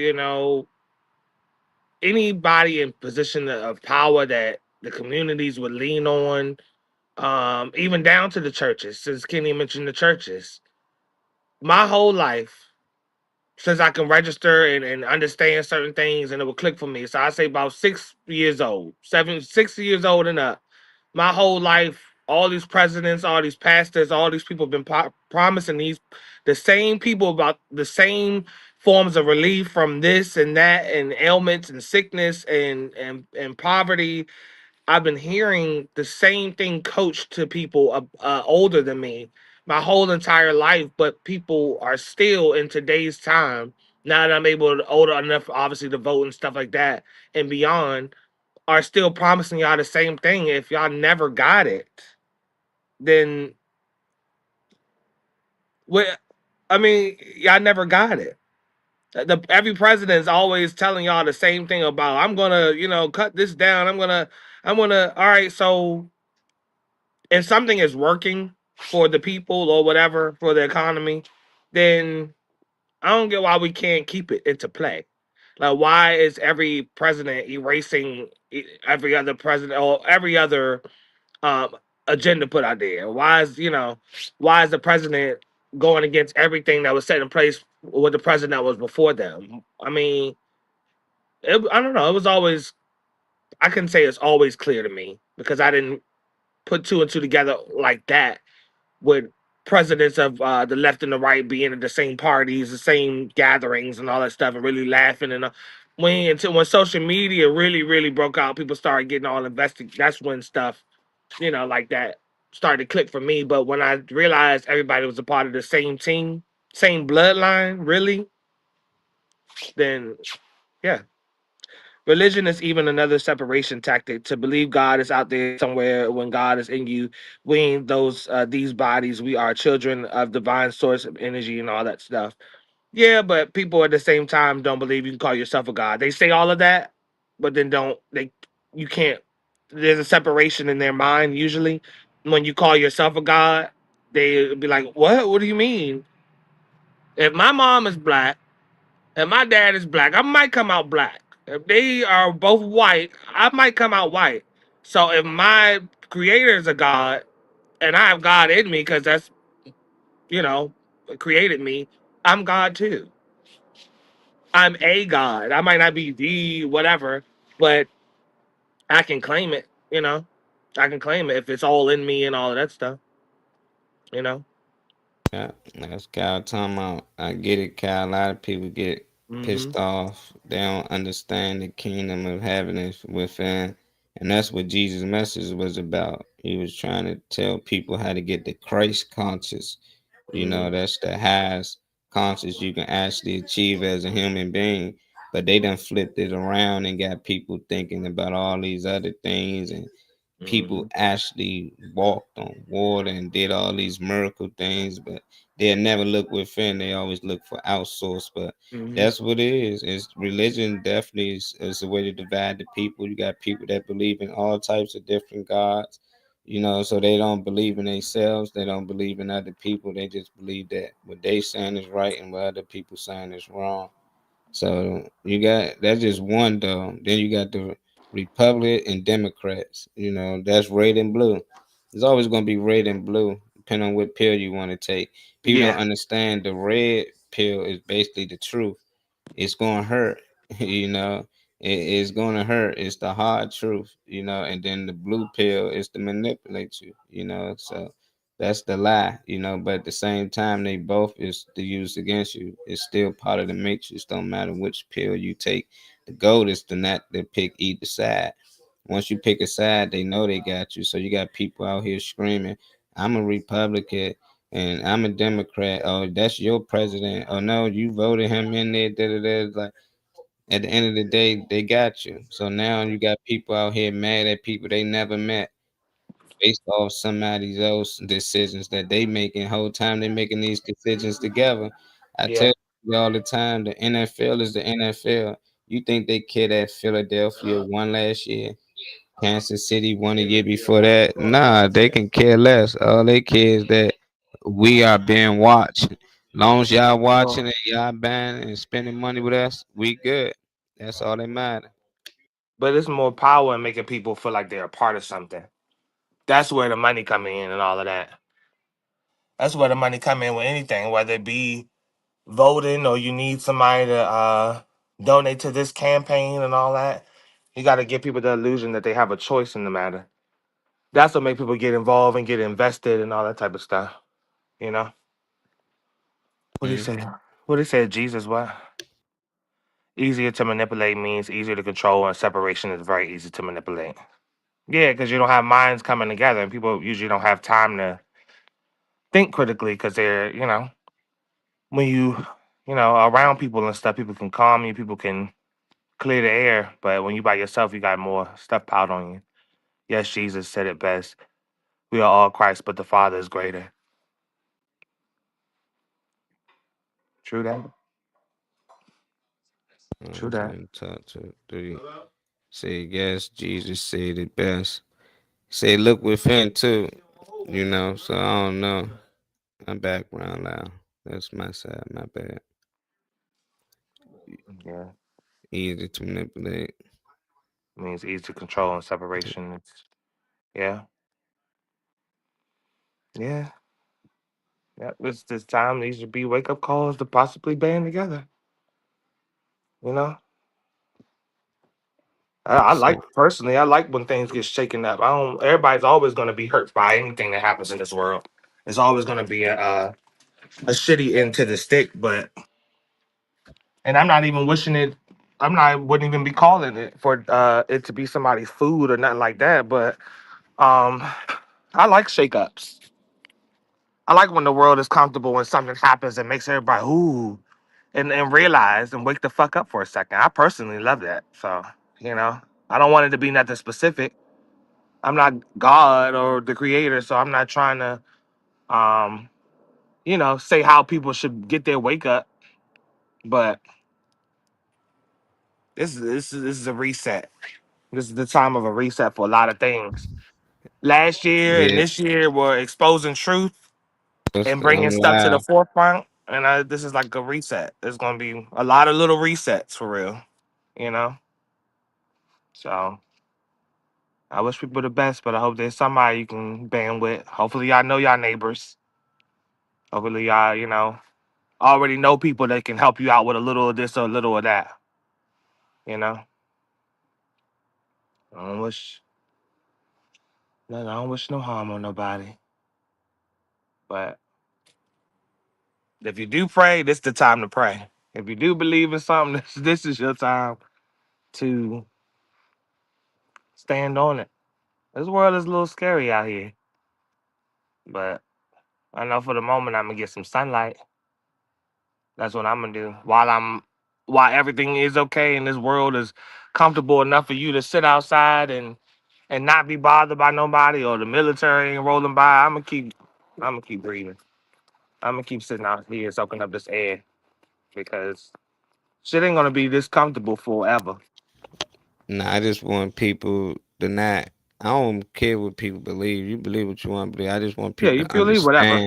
anybody in position of power that the communities would lean on, even down to the churches, since Kenny mentioned the churches. My whole life, since I can register and understand certain things and it will click for me. So I say about 6 years old, 6 years old and up. My whole life, all these presidents, all these pastors, all these people have been promising the same people about the same forms of relief from this and that and ailments and sickness and poverty. I've been hearing the same thing coached to people older than me my whole entire life, but people are still in today's time. Now that I'm older enough, obviously, to vote and stuff like that and beyond, are still promising y'all the same thing. If y'all never got it, then I mean, y'all never got it. Every president is always telling y'all the same thing about I'm gonna, cut this down. I'm gonna. All right, so if something is working for the people or whatever for the economy, then I don't get why we can't keep it into play. Like, why is every president erasing every other president or every other um, agenda put out there? Why is the president going against everything that was set in place with the president that was before them? I mean, I don't know. It was always, I can say it's always clear to me because I didn't put two and two together like that with presidents of the left and the right being in the same parties, the same gatherings, and all that stuff, and really laughing. And when social media really really broke out, people started getting all invested. That's when stuff, like that started to click for me. But when I realized everybody was a part of the same team, same bloodline, really, then yeah. Religion is even another separation tactic. To believe God is out there somewhere when God is in you. We ain't these bodies. We are children of divine source of energy and all that stuff. Yeah, but people at the same time don't believe you can call yourself a God. They say all of that, but then don't they you can't there's a separation in their mind usually. When you call yourself a God, they be like, What? What do you mean? If my mom is black and my dad is black, I might come out black. If they are both white, I might come out white. So if my creator is a God and I have God in me because that's, you know, created me, I'm God too. I'm a God. I might not be the whatever, but I can claim it. I can claim it if it's all in me and all of that stuff. You know. Yeah, that's Cal talking about. I get it, Cal. A lot of people get Hmm. pissed off. They don't understand the kingdom of heaven is within. And that's what Jesus' message was about. He was trying to tell people how to get the Christ conscious. Hmm. That's the highest conscious you can actually achieve as a human being. But they done flipped it around and got people thinking about all these other things, and people Hmm. actually walked on water and did all these miracle things, but they'll never look within. They always look for outsource. But Hmm. that's what it is. It's religion definitely is a way to divide the people. You got people that believe in all types of different gods, so they don't believe in themselves, they don't believe in other people, they just believe that what they saying is right and what other people saying is wrong. So you got that's just one though. Then you got the Republic and Democrats. That's red and blue. It's always gonna be red and blue, depending on what pill you want to take. People don't Yeah. understand the red pill is basically the truth. It's gonna hurt, it's gonna hurt. It's the hard truth, and then the blue pill is to manipulate you, so that's the lie, but at the same time they both is to use against you. It's still part of the matrix, don't matter which pill you take. The goal is to not to pick either side. Once you pick a side, they know they got you. So you got people out here screaming, I'm a Republican and I'm a Democrat. Oh, that's your president. Oh no, you voted him in there. Da, da, da. Like at the end of the day, they got you. So now you got people out here mad at people they never met based off somebody else's decisions that they making. Whole time they making these decisions together. I Yeah. tell you all the time, the NFL is the NFL. You think they kid at Philadelphia one last year? Kansas City won a year before that. Nah, they can care less. All they care is that we are being watched. Long as y'all watching Well, it, y'all buying and spending money with us, we good. That's all that matter. but it's more power in making people feel like they're a part of something. That's where the money come in and all of that. That's where the money come in with anything, whether it be voting or you need somebody to donate to this campaign and all that. You got to give people the illusion that they have a choice in the matter. That's what make people get involved and get invested and all that type of stuff. You know what do you Mm. say? What do you say? Jesus, what? Easier to manipulate means easier to control, and separation is very easy to manipulate. Yeah, because you don't have minds coming together, and people usually don't have time to think critically because they're, when you around people and stuff, people can calm you, people can clear the air, but when you by yourself, you got more stuff piled on you. Yes, Jesus said it best. We are all Christ, but the Father is greater. True that. True I'm that. gonna talk to three. Say yes, Jesus said it best. Say look within too. So I don't know. My background loud. That's my side, my bad. Yeah, Easy to manipulate. means easy to control and separation. Yeah, yeah, yeah. This time these should be wake up calls to possibly band together. You know, I like So personally. I like when things get shaken up. I don't. Everybody's always going to be hurt by anything that happens in this world. It's always going to be a shitty end to the stick, but and I'm not even wishing it. I'm not wouldn't even be calling it for it to be somebody's food or nothing like that. But um, I like shakeups. I like when the world is comfortable when something happens and makes everybody ooh and realize and wake the fuck up for a second. I personally love that. So you know, I don't want it to be nothing specific. I'm not God or the creator, so I'm not trying to um, say how people should get their wake up. But this is a reset. This is the time of a reset for a lot of things. Last year and yeah, this year were exposing truth and bringing I'm stuff to the live. forefront. And this is like a reset. There's going to be a lot of little resets for real, you know? So I wish people the best, but I hope there's somebody you can band with. Hopefully, y'all know y'all neighbors. Hopefully, y'all, already know people that can help you out with a little of this or a little of that. You know, I don't wish, I don't wish no harm on nobody. But if you do pray, this the time to pray. If you do believe in something, this is your time to stand on it. This world is a little scary out here, but I know for the moment I'm gonna get some sunlight. That's what I'm gonna do while everything is okay and this world is comfortable enough for you to sit outside and not be bothered by nobody or the military ain't rolling by. I'm gonna keep breathing. I'm gonna keep sitting out here soaking up this air because shit ain't gonna be this comfortable forever. Nah, I just want people to not. I don't care what people believe. You believe what you want to believe. I just want Yeah, people you to believe whatever.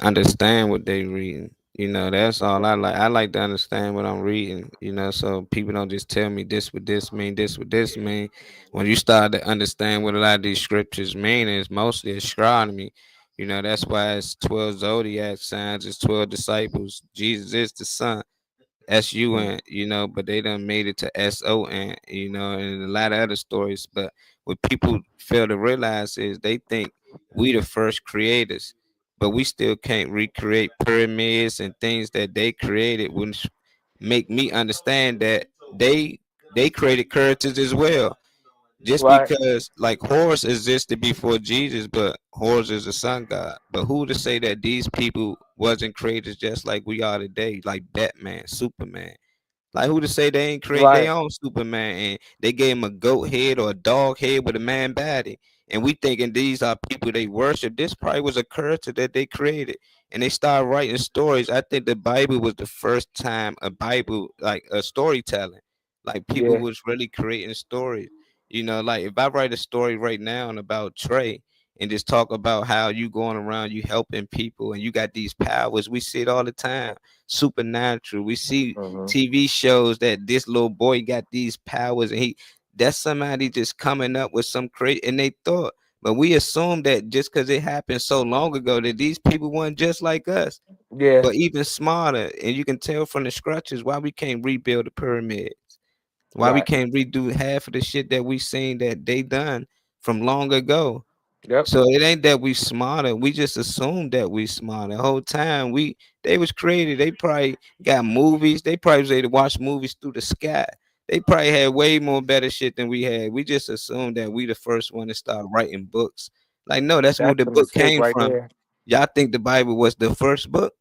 understand what they reading. You know, that's all I like. I like to understand what I'm reading. You know, so people don't just tell me this what this mean, this what this mean. When you start to understand what a lot of these scriptures mean, it's mostly astronomy. You know, that's why it's 12 zodiac signs, it's 12 disciples. Jesus is the Son. Mm. SUN, you know, but they done made it to SON, you know, and a lot of other stories. But what people fail to realize is they think we the first creators, but we still can't recreate pyramids and things that they created, which make me understand that they created characters as well. Just Right, because like Horus existed before Jesus, but Horus is a sun god. But who to say that these people wasn't creators just like we are today, like Batman, Superman? Like who to say they ain't create right, their own Superman and they gave him a goat head or a dog head with a man body. And we thinking these are people they worship. This probably was a character that they created. And they started writing stories. I think the Bible was the first time a Bible, like a storytelling. Like people yeah, was really creating stories. You know, like if I write a story right now about Trey and just talk about how you going around, you helping people and you got these powers. We see it all the time. Supernatural. We see hmm, TV shows that this little boy got these powers and that's somebody just coming up with some crazy and they thought. But we assume that just because it happened so long ago that these people weren't just like us, yeah, but even smarter. And you can tell from the structures why we can't rebuild the pyramid. Why we right, can't redo half of the shit that we seen that they done from long ago. yep, So it ain't that we smarter. We just assumed that we smarter. The whole time they was created. They probably got movies. They probably was able to watch movies through the sky. They probably had way more better shit than we had. We just assumed that we the first one to start writing books. Like, no, that's where that's the the book mistake came right from. there. Y'all think the Bible was the first book?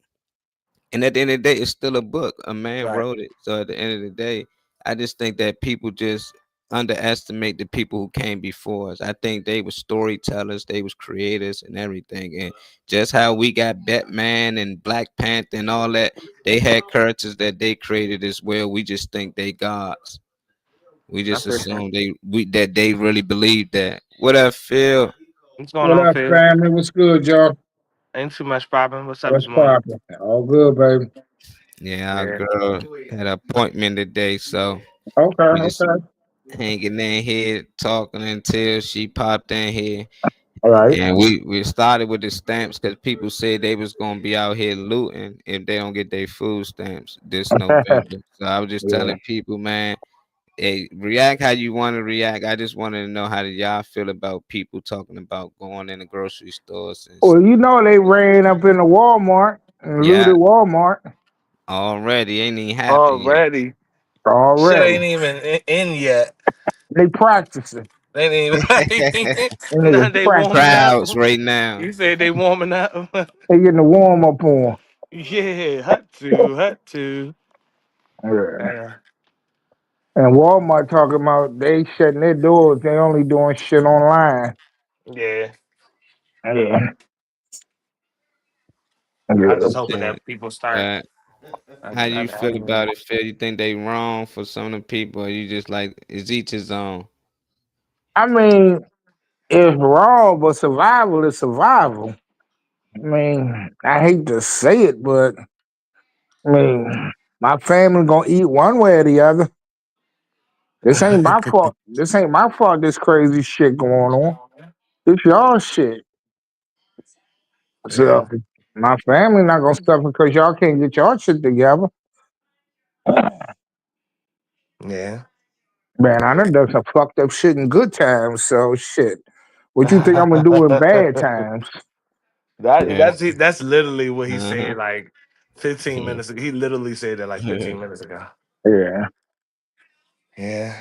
And at the end of the day, it's still a book. A man Right, wrote it. So at the end of the day, I just think that people just underestimate the people who came before us. I think they were storytellers, they was creators and everything. And just how we got Batman and Black Panther and all that, they had characters that they created as well. We just think they gods. We I just appreciate it. assume that they really believe that. What up, Phil? What's going What on, up, Phil? family? What's good, y'all? Ain't too much problem. What's up What's this morning? poppin'? All good, baby. Yeah, our Yeah, girl had an appointment today, so Okay, we just okay. hanging in here talking until she popped in here. All right. And we started with the stamps because people said they was gonna be out here looting if they don't get their food stamps this November. So I was just Yeah. telling people, man, hey, react how you want to react. I just wanted to know how did y'all feel about people talking about going in the grocery stores and Well, you know they ran up in the Walmart and yeah, looted Walmart already ain't even happened yet. already. Shit already. ain't even in yet. They practicing. They ain't even. And Now they they warming practicing. up. Crowds right now. You say they warming up? They getting the warm up on. Yeah, had to, had to. Yeah. Uh, And Walmart talking about they shutting their doors. They only doing shit online. yeah, Yeah. I'm Yeah. just hoping Yeah. that people start. Uh, how you I feel mean, about it, Phil? You think they wrong for some of the people, or you just like it's each his own? I mean, it's wrong, but survival is survival. I mean, I hate to say it, but I mean, my family gonna eat one way or the other. This ain't my fault. This ain't my fault. This crazy shit going on. It's y'all shit. yeah, So My family not gonna suffer because y'all can't get your shit together. Yeah. Man, I done some fucked up shit in good times. So shit, what you think I'm gonna do in bad times? Yeah. That's literally what he Uh-huh. said like 15 minutes ago. He literally said that like 15 minutes ago. Yeah, Yeah.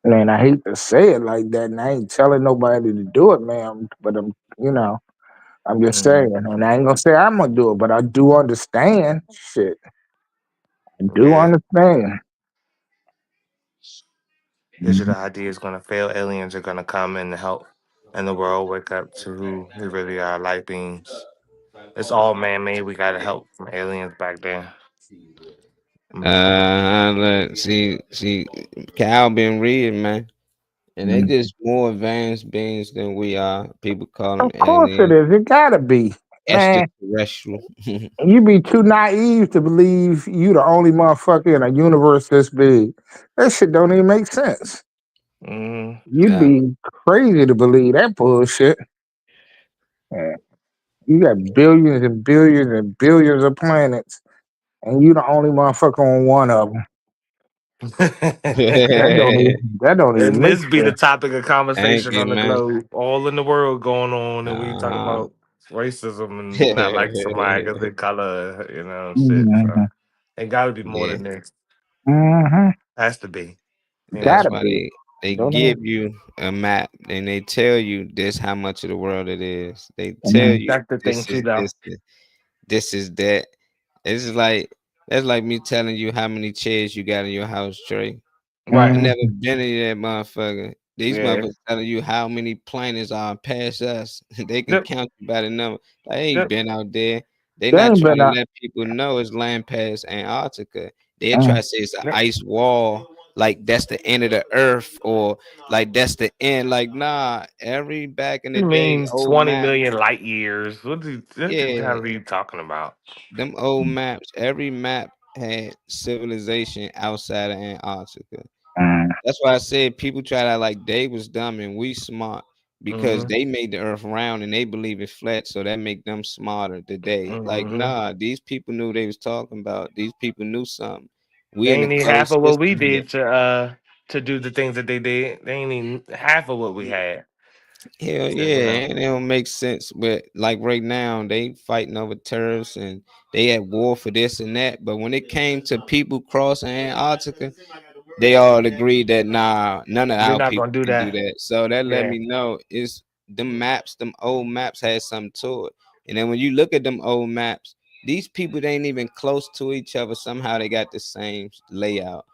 man, I hate to say it like that, and I ain't telling nobody to do it, man. But I'm just saying, Mhm. and I ain't gonna say I'm gonna do it, but I do understand. Shit, I do Yeah. understand. Is Mhm. the idea is gonna fail? Aliens are gonna come and help and the world wake up to who we really are, light beings. It's all man made. We gotta help from aliens back then. Mm. See, Cal been reading, man. And they Mhm. just more advanced beings than we are. People call them Of course it aliens, is. It gotta be, man. extraterrestrial. You be too naive to believe you the only motherfucker in a universe this big. That shit don't even make sense. Mm. You'd Yeah. be crazy to believe that bullshit. Yeah. You got billions and billions and billions of planets, and you the only motherfucker on one of them. That don't even And make this be the sense. topic of Thank conversation you, on the man. globe, all in the world going on, and we talking Uh-huh. about racism and not like somebody because they color, shit. So Hmm. it got to be more Yeah. than this. Hmm. Has to be, you That's know. Gotta why be. they Don't give you a map and they tell you this how much of the world it is. They tell even. you That's the thing too, though. this is that. It's like that's like me telling you how many chairs you got in your house, Trey. I Right? never been in that motherfucker. These Yeah. motherfuckers telling you how many planets are past us. They can Yep. count you by the number. I ain't Yep. been out there. They They not ain't trying been to out. let people know it's land past Antarctica. They try Mm. to say it's an Yep. ice wall, like that's the end of the earth, or like that's the end. Like nah, every back in the It day, means old 20 map, million light years. What the yeah, hell are you talking about? them old maps. Every map had civilization outside of Antarctica. Mm. That's why I said people try to like they was dumb and we smart because Mm-hmm. they made the earth round and they believe it flat, so that make them smarter today. Like, Mm-hmm. nah, these people knew they was talking about. These people knew something. They We in a ain't need half closed of what we system here. did to do the things that they did. They ain't need half of what we had. Hell So, you yeah, know. and it don't make sense. But like right now, they fighting over tariffs and they at war for this and that. But when it came to people crossing Antarctica, they all agreed that nah, none of We're our not people gonna do can do that. that. So that let Yeah. me know is them maps, them old maps had something to it. And then when you look at them old maps, these people they ain't even close to each other. Somehow they got the same layout.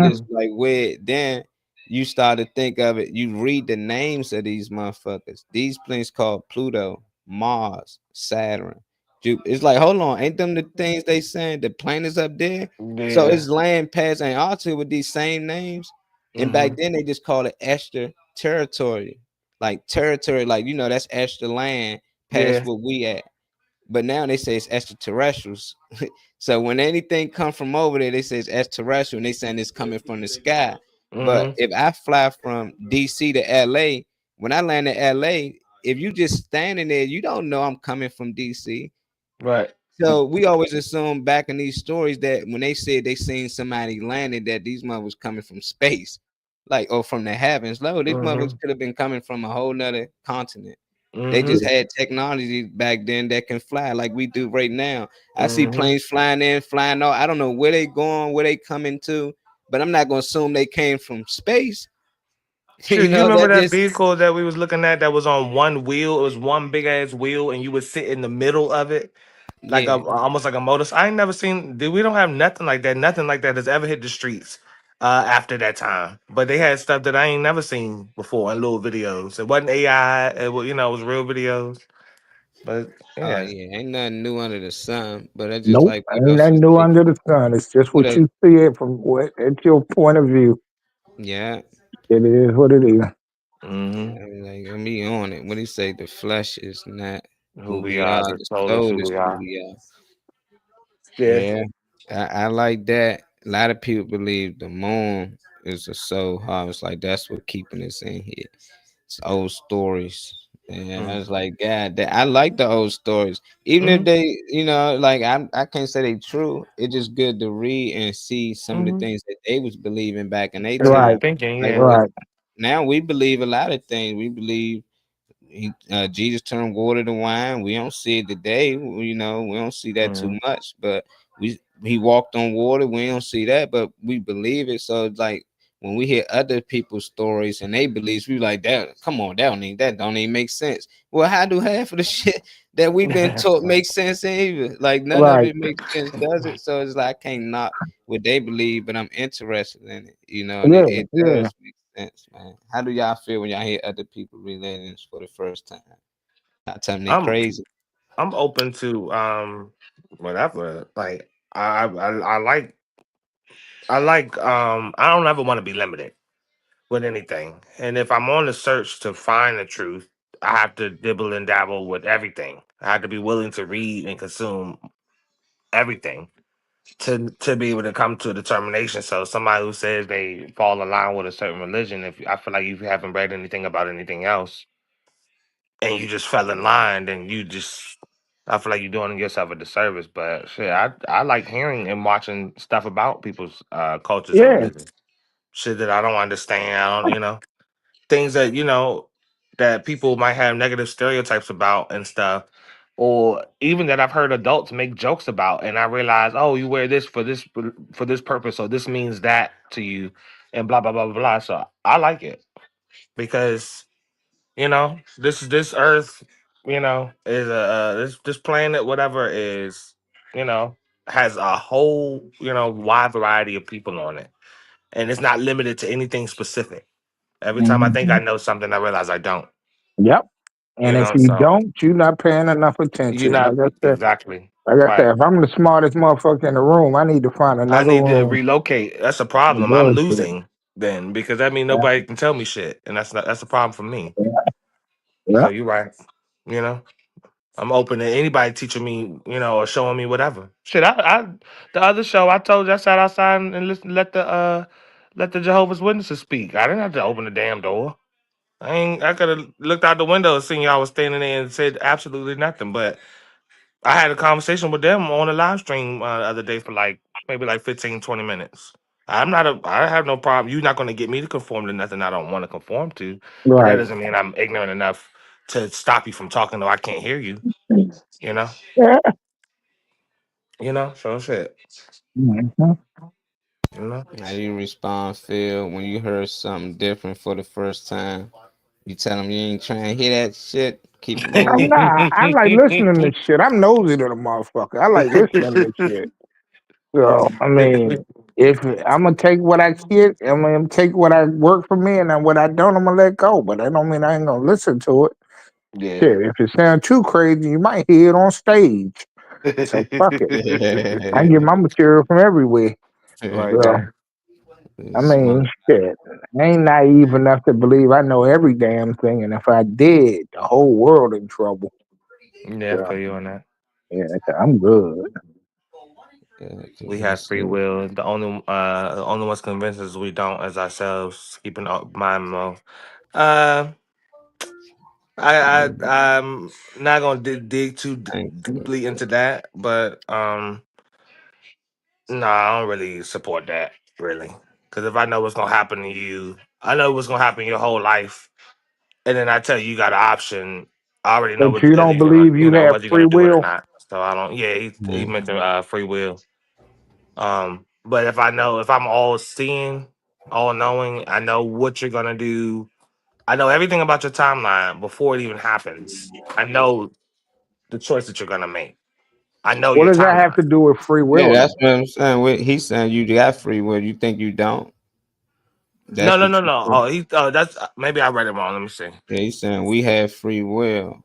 Just Mm-hmm. like weird. Then you start to think of it. You read the names of these motherfuckers. These planets called Pluto, Mars, Saturn. It's like, hold on, ain't them the things they saying? The planets up there, so Yeah. it's land past Antarctica with these same names. And back Mm-hmm. then they just called it extra territory. Like territory, like that's extra land past Yeah. where we at. But now they say it's extraterrestrials. So when anything come from over there, they say it's extraterrestrial and they saying it's coming from the sky. But Mm-hmm. if I fly from DC to LA, when I land in LA, if you just standing there, you don't know I'm coming from DC. Right. So we always assume back in these stories that when they said they seen somebody landing, that these motherfuckers coming from space, like or from the heavens. No, these motherfuckers Mm-hmm. could have been coming from a whole nother continent. They Mm-hmm. just had technology back then that can fly like we do right now. I see Mm-hmm. planes flying in, flying out. I don't know where they going, where they coming to, but I'm not gonna assume they came from space. Shoot, you remember That that just vehicle that we was looking at that was on one wheel? It was one big ass wheel, and you would sit in the middle of it, like a yeah. almost like a motor. I ain't never seen. We don't have nothing like that. Nothing like that has ever hit the streets after that time. But they had stuff that I ain't never seen before in little videos. It wasn't AI. It was real videos. But Oh yeah. yeah, ain't nothing new under the sun. But I just Nope, like what ain't else nothing is new they under the sun. It's just what what else? you see it from what it's your point of view. Yeah. It is what it is. Mm-hmm. I mean, like me on it. What he say? The flesh is not Who who we we are, are. the The soul is soul who is we who are. we are. Yeah. Yeah, I like that. A lot of people believe the moon is a soul harvest. Like that's what keeping us in here. It's old stories. Yeah, I Mm. was like, God, I like the old stories, even if Hmm. they, like I can't say they true. It's just good to read and see some of the Hmm. things that they was believing back in their And they time. Right, thinking, Like yeah. with right. now, we believe a lot of things. We believe Jesus turned water to wine. We don't see it today. We don't see that too Mm. much. But he walked on water. We don't see that, but we believe it. So it's like when we hear other people's stories and they beliefs, we like that. Come on, that don't even make sense. Well, how do half of the shit that we've been taught make sense either? Like none of Right. it makes sense, does it? So it's like I can't knock what they believe, but I'm interested in it. And Yeah, it yeah. does make sense, man. How do y'all feel when y'all hear other people relating this for the first time? I tell them they I'm crazy. I'm open to whatever. Like I don't ever want to be limited with anything. And if I'm on the search to find the truth, I have to dibble and dabble with everything. I have to be willing to read and consume everything to be able to come to a determination. So somebody who says they fall in line with a certain religion, if I feel like if you haven't read anything about anything else and you just fell in line, then I feel like you're doing yourself a disservice. But shit, I like hearing and watching stuff about people's cultures and Yeah. religion. Shit that I don't understand. I don't, things that that people might have negative stereotypes about and stuff, or even that I've heard adults make jokes about, and I realize, oh, you wear this for this purpose, so this means that to you, and blah blah blah blah blah. So I like it because this Earth, is this planet, whatever is, you know, has a whole wide variety of people on it, and it's not limited to anything specific. Every time I think I Mhm. know something, I realize I don't. Yep. And if you So don't, you're not paying enough you're attention. not exactly Like I right. said, if I'm the smartest motherfucker in the room, I need to find I another need to room relocate. That's a to problem. I'm bullshit. losing then because that means Yeah, nobody can tell me shit, and that's a problem for me. yeah, So yeah. you're right. You know, I'm open to anybody teaching me, or showing me whatever. Shit, the other show I told you I sat outside and listen, let the Jehovah's Witnesses speak. I didn't have to open the damn door. I could have looked out the window and seen y'all was standing there and said absolutely nothing. But I had a conversation with them on a live stream the other day for maybe like 15, 20 minutes. I have no problem. You're not going to get me to conform to nothing I don't want to conform to, but that Right. doesn't mean I'm ignorant enough to stop you from talking though I can't hear you, you know? Yeah. So shit, Mhm. you know? How do you respond, Phil, when you heard something different for the first time? You tell them you ain't trying to hear that shit. Keep it I'm moving. not. I like listening to shit. I'm nosy to the motherfucker. I like listening to shit. So I mean, if I'm gonna take what I get, I'm gonna take what I work for me, and then what I don't, I'm gonna let go. But that don't mean I ain't gonna listen to it. Yeah. Shit, if it sounds too crazy, you might hear it on stage. So fuck it. I get my material from everywhere. Right So there. I Smart. mean, shit, I ain't naive enough to believe I know every damn thing, and if I did, the whole world in trouble. Yeah, I So feel you on that. yeah, I'm good. Yeah, We have that's free it. will. The only ones convinced us we don't as ourselves, keeping mind mode. Uh I'm not gonna dig too Thank you. deeply into that, but no, I don't really support that really. Because if I know what's gonna happen to you, I know what's gonna happen your whole life, and then I tell you you got an option. I already know But what you if don't you're gonna, believe you have whether you're free gonna do it or will? not. So I don't. Yeah, he Mm. mentioned free will. But if I'm all seeing, all knowing, I know what you're gonna do. I know everything about your timeline before it even happens. I know the choice that you're gonna make. I know What your does that have timeline. to do with free Yeah, will? that's what I'm saying. He's saying you got free will. You think you don't? No, That's no, what no, you no. think. Oh, that's maybe I read it wrong. Let me see. Yeah, he's saying we have free will.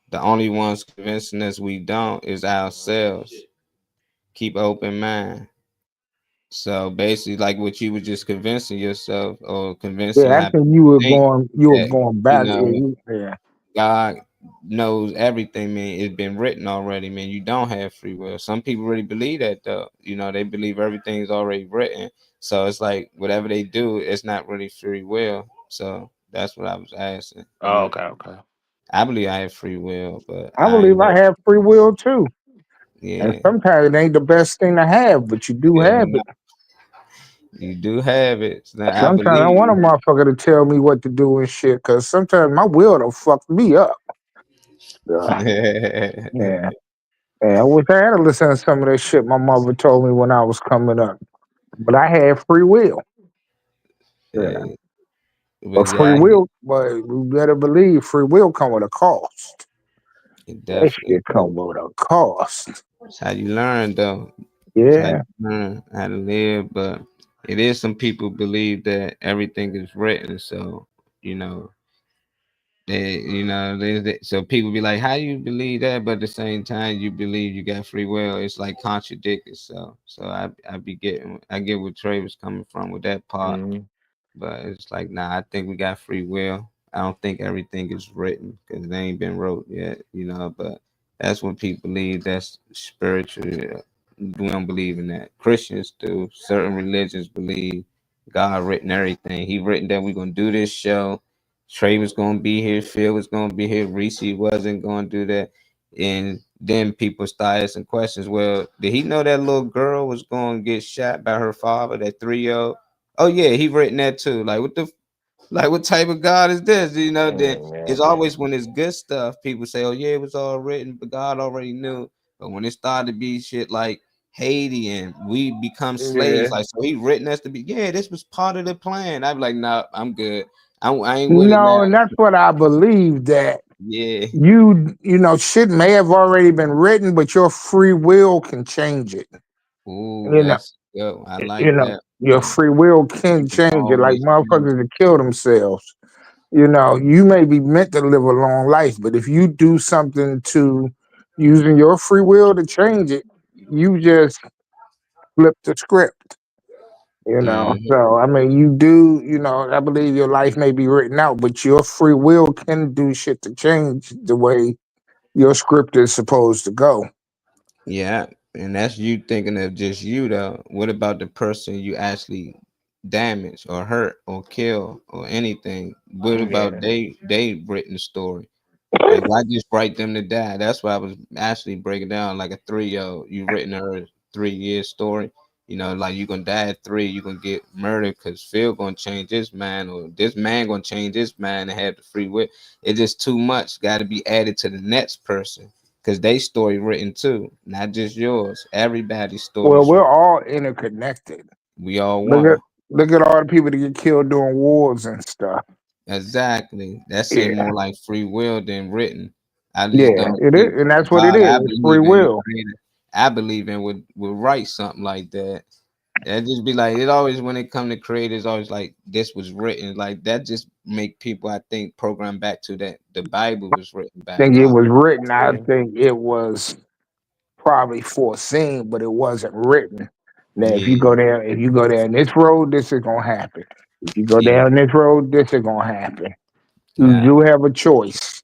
The only ones convincing us we don't is ourselves. Keep open mind. So basically, like what you were just convincing yourself or convincing Yeah, I how think people think you were that going you back. Yeah, know yeah. God knows everything, man. It's been written already, man. You don't have free will. Some people really believe that though. They believe everything's already written. So it's like whatever they do, it's not really free will. So That's what I was asking. Oh, okay, okay. I believe I have free will, but I I ain't believe I know. have free will too. And Yeah, sometimes it ain't the best thing to have, but you do yeah, have no, it. you do have it. So I Sometimes I believe want a you. motherfucker to tell me what to do and shit, because sometimes my will done fuck me up. Yeah. Yeah. Yeah, I wish I had to listen to some of that shit my mother told me when I was coming up. But I had free will. Yeah. Yeah, But but free yeah, will, but you better believe free will come with a cost. it That definitely shit do. come with a cost. It's how you learn, though. It's how you Yeah. learn how to live. But it is some people believe that everything is written. So you know, so people be like, how you believe that, but at the same time you believe you got free will. It's like contradicted. So I get where Trey was coming from with that part. Mm-hmm. But it's like, nah, I think we got free will. I don't think everything is written because they ain't been wrote yet, but that's what people believe. That's spiritual. We don't believe in that. Christians do. Certain religions believe God written everything. He written that we're gonna do this show. Trey was gonna be here. Phil was gonna be here. Reese wasn't gonna do that. And then people start asking questions. Well, did he know that little girl was gonna get shot by her father, that 3-year-old? Oh yeah, he written that too. Like what type of God is this? Then it's always when it's good stuff, people say, oh yeah, it was all written, but God already knew. But when it started to be shit like Haiti and we become slaves, Yeah. like so he written us to be, yeah, this was part of the plan. I'd be like, nah, I'm good. I ain't with it now. No, and that's what I believe that Yeah. shit may have already been written, but your free will can change it. Ooh, You know, that's good. I like that. your free will can You can change it. Like always change. motherfuckers that kill themselves. You may be meant to live a long life, but if you do something to using your free will to change it, you just flip the script. Mhm. So I mean, you do. I believe your life may be written out, but your free will can do shit to change the way your script is supposed to go. Yeah, and that's you thinking of just you though. What about the person you actually damage or hurt or kill or anything? What about Yeah. they written story? Like why just write them to die? That's why I was actually breaking down like a 3-year-old. You written her 3 year story. Like you gonna die at 3, you gonna get murdered because Phil gonna change this man or this man gonna change this man and have the free will. It's just too much. Got to be added to the next person because they story written too, not just yours. Everybody's Well, stories we're written. all interconnected. We all Look at one. look at all the people that get killed during wars and stuff. Exactly. That seems Yeah, more like free will than written. I just yeah, don't it think is, and that's what it God is. I It's free believe in, the will. creator I believe in would write something like that. That just be like it always when it come to creators always like this was written like that just make people I think program back to that the Bible was written I back think it out. was written. I Yeah. think it was probably foreseen, but it wasn't written. Now, Yeah, if you go down this road, this is gonna happen. If you go yeah, down this road, this is gonna happen. You yeah. do have a choice.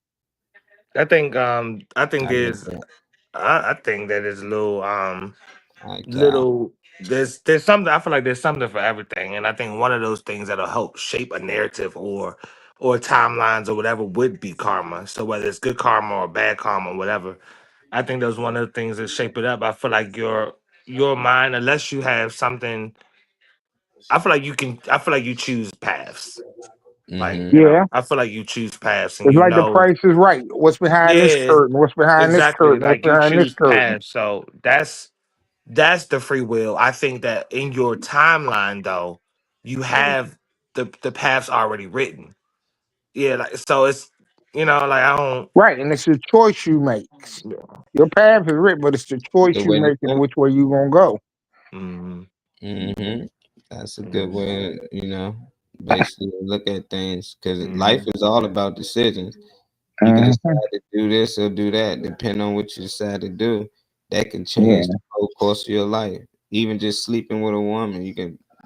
I think I like there's that. I think that is a little Okay. little there's something. I feel like there's something for everything, and I think one of those things that'll help shape a narrative or timelines or whatever would be karma. So whether it's good karma or bad karma or whatever, I think those one of the things that shape it up. I feel like your mind, unless you have something, I feel like you can. I feel like you choose paths. Like Mm-hmm. Yeah, I feel like you choose paths, and it's like the price is right. What's behind this yeah, curtain? What's behind this exactly. curtain? What's Like you behind this choose curtain? paths. So that's the free will. I think that in your timeline though, you have the paths already written. Yeah, like so it's like I don't. Right, and it's the choice you make. Your path is written, but it's the choice The you way to make and think. which way you gonna go. Mm, Mm-hmm. That's a good mm, way, basically look at things because life mm, is all about decisions. You can Mhm. decide to do this or do that, depending on what you decide to do. That can change Yeah, the whole course of your life. Even just sleeping with a woman,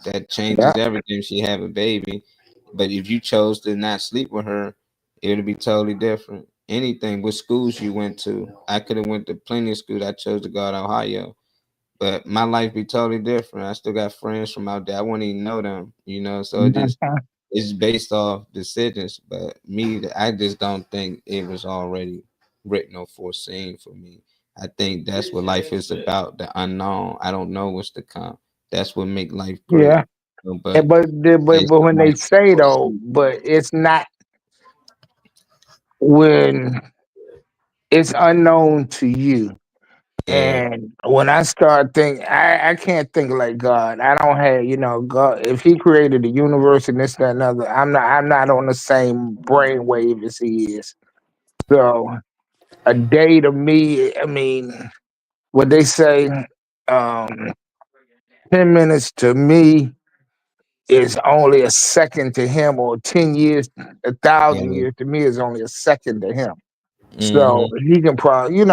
that yeah. changes everything. She have a baby, but if you chose to not sleep with her, it would be totally different. Anything with schools you went to, I could have went to plenty of schools. I chose to go to Ohio, but my life be totally different. I still got friends from out there. I wouldn't even know them, So it just Mhm. it's based off decisions, but me, I just don't think it was already written or foreseen for me. I think that's what life is about, the unknown. I don't know what's to come. That's what make life great. Yeah. But it's But when they life say though, foreseen. but it's not when it's unknown to you. Yeah. And when I start thinking, I can't think like God. I don't have, God. If He created the universe and this, that, and other, I'm not on the same brainwave as He is. So a day to me, I mean, what they say, um, 10 minutes to me is only a second to Him, or 10 years, 1,000 Yeah. years to me is only a second to Him. So Hmm. He can probably,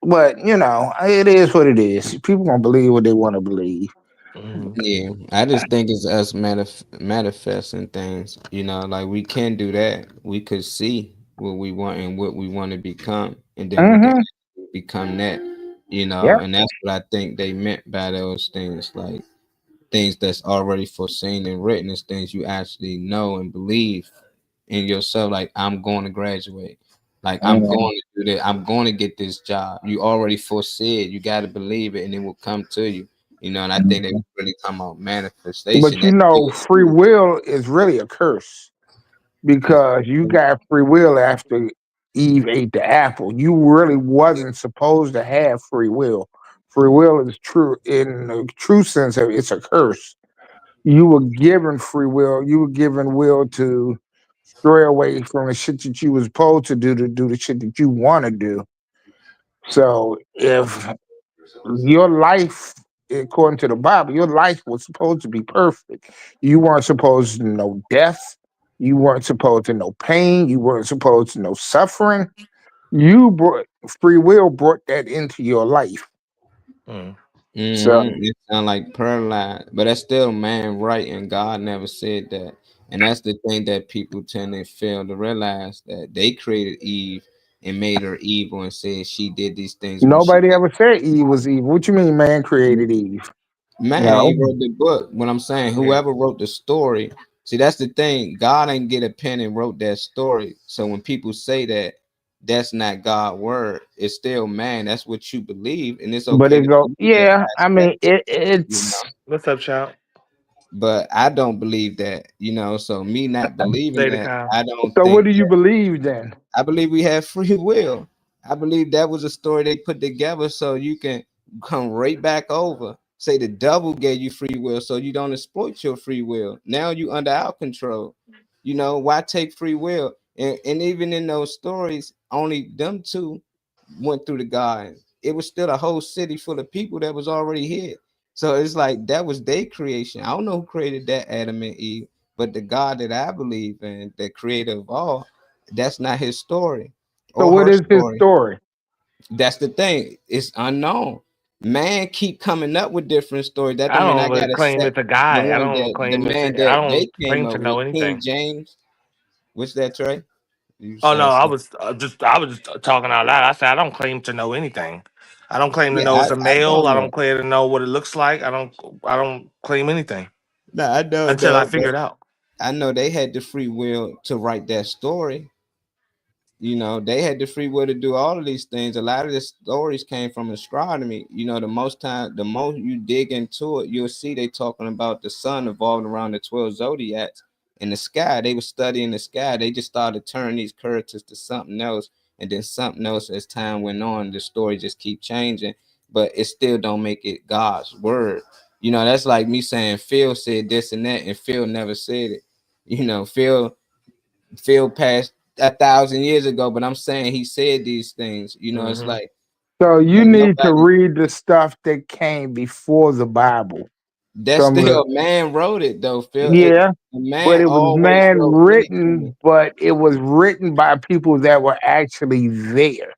but it is what it is. People gonna believe what they want to believe. Mhm. Yeah, I just think it's us manifesting things. Like we can do that. We could see what we want and what we want to become, and then we can Hmm. become that. Yep. And that's what I think they meant by those things, like things that's already foreseen and written is things you actually know and believe in yourself. Like I'm going to graduate. Like I'm Mhm. going to do that. I'm going to get this job. You already foresee it. You got to believe it, and it will come to you. And I think they Mhm. really talking about But manifestation. That free will is really a curse because you got free will after Eve ate the apple. You really wasn't supposed to have free will. Free will is true in the true sense of it's a curse. You were given free will. You were given will to stray away from the shit that you was supposed to do the shit that you want to do. So if your life, according to the Bible, your life was supposed to be perfect. You weren't supposed to know death. You weren't supposed to know pain. You weren't supposed to know suffering. You brought free will brought that into your life. Mhm. So It sound like paralyzed, but that's still man right, and God never said that. And that's the thing that people tend to fail to realize, that they created Eve and made her evil and said she did these things when she nobody ever said Eve was evil. What you mean, man created Eve? Man, No, he wrote the book. What I'm saying, Yeah. whoever wrote the story, see, that's the thing. God ain't get a pen and wrote that story. So when people say that, that's not God' word. It's still man. That's what you believe, and it's but okay it to go. believe that Yeah, I aspect. mean it. You It's know, What's up, child? but I don't believe that. So me not believing Say the that, cow. I don't so. What think do you that. believe then? I believe we have free will. I believe that was a story they put together so you can come right back over. Say the devil gave you free will so you don't exploit your free will. Now you under our control. Why take free will? And even in those stories, only them two went through the garden. It was still a whole city full of people that was already here. So it's like that was their creation. I don't know who created that, Adam and Eve, but the God that I believe in, the creator of all, that's not his story So or what her is his story. story? That's the thing. It's unknown. Man keep coming up with different stories. That I don't mean I don't really gotta claim set it's a the guy. I one don't that the claim it's. man I that they don't came claim up to with. know King anything. James. What's that, Trey? You Oh no, saying something? I was just talking out loud. I said I don't claim to know anything. I don't claim to Yeah, know it's a I male. don't I know. don't claim to know what it looks like. I don't claim anything No, I don't until I know, figure but it out. I know they had the free will to write that story. They had the free will to do all of these things. A lot of the stories came from astronomy. The most you dig into it, you'll see they talking about the sun evolved around the 12 zodiacs in the sky. They were studying the sky. They just started turning these characters to something else, and then something else as time went on. The story just keep changing, but it still don't make it God's word. That's like me saying Phil said this and that, and Phil never said it. Phil passed 1,000 years ago, but I'm saying he said these things. It's Hmm. like So you ain't need to nobody. read the stuff that came before the Bible. That's Some of the still man wrote it though, Phil. Yeah, A but man it was always man wrote anything. written, but it was written by people that were actually there.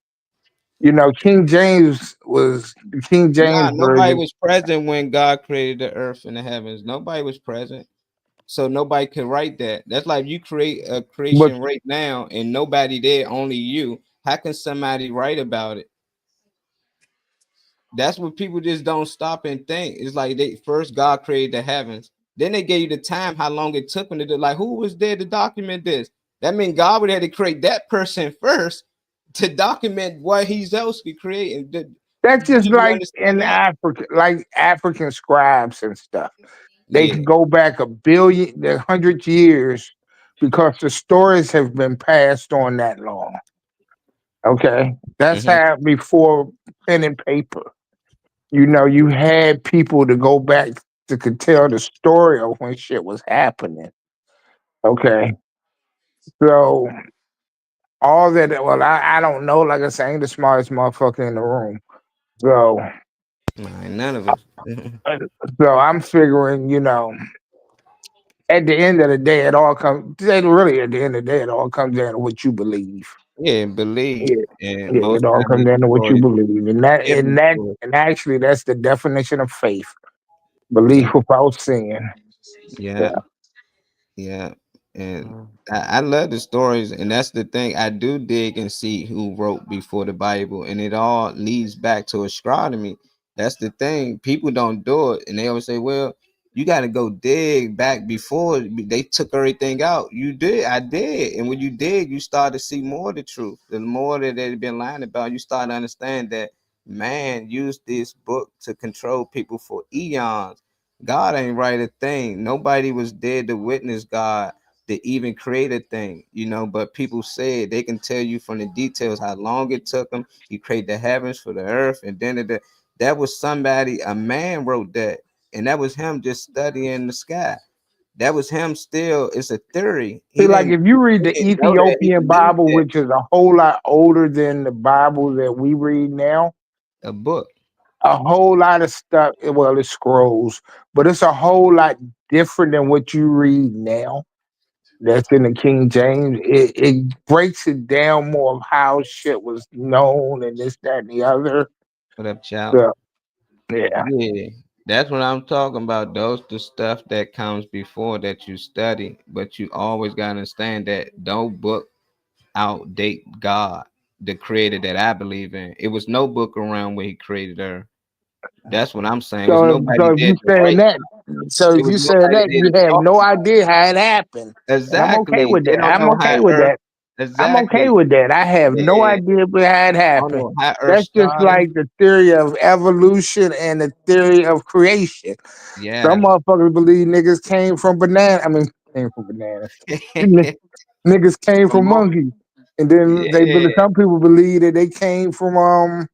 The King Nah, James nobody version, was present when God created the earth and the heavens. Nobody was present. So nobody could write that. That's like you create a but creation right now and nobody there, only you. How can somebody write about it? That's what people just don't stop and think. It's like they first God created the heavens. Then they gave you the time, how long it took them to do. Like, who was there to document this? That means God would have to create that person first to document what He else could create. And That's do just you like understand in that? Africa, like African scribes and stuff. They Yeah. can go back 100 years because the stories have been passed on that long. Okay, that's how before pen and paper. You know, you had people to go back to could tell the story of when shit was happening. Okay, so all that. Well, I don't know. Like I said, I ain't the smartest motherfucker in the room. So None of us. so I'm figuring, you know, at the end of the day, it all comes. Really, at the end of the day, it all comes down to what you believe. Yeah, believe. Yeah, And yeah, most it all times comes these down to what you stories, believe, every story. and actually, that's the definition of faith: belief So, without sin. yeah. Yeah. Yeah, and I love the stories, and that's the thing. I do dig and see who wrote before the Bible, and it all leads back to astronomy. That's the thing. People don't do it, and they always say, "Well, you got to go dig back before they took everything out." You did, I did, and when you dig, you start to see more of the truth. The more that they've been lying about, you start to understand that man used this book to control people for eons. God ain't write a thing. Nobody was there to witness God to even create a thing, you know. But people said they can tell you from the details how long it took them. He created the heavens for the earth, and then that was somebody, a man wrote that, and that was him just studying the sky. That was him still. It's a theory. See, like if you read the He didn't know that he Ethiopian believed Bible, that. which is a whole lot older than the Bible that we read now, A book. a whole lot of stuff. Well, it's scrolls, but it's a whole lot different than what you read now. That's in the King James. It breaks it down more of how shit was known and this, that, and the other. What up, child? So, yeah. Yeah, that's what I'm talking about. Those the stuff that comes before that you study, but you always gotta understand that no book outdate God, the creator that I believe in. It was no book around when He created her. That's what I'm saying. It was nobody If there you to saying write. that, so It if was you saying nobody that, there you to have talk no about. idea how it happened, and I'm okay Exactly. with They that. don't I'm know okay how with Earth. that. I'm okay Exactly. with that. I have no Yeah. idea how it I don't happened. know how Earth That's just started. like the theory of evolution and the theory of creation. Some Yeah. motherfuckers believe niggas came from banana. I mean, came from bananas. Niggas came From from monkey. monkeys, and then Yeah. some people believe that they came from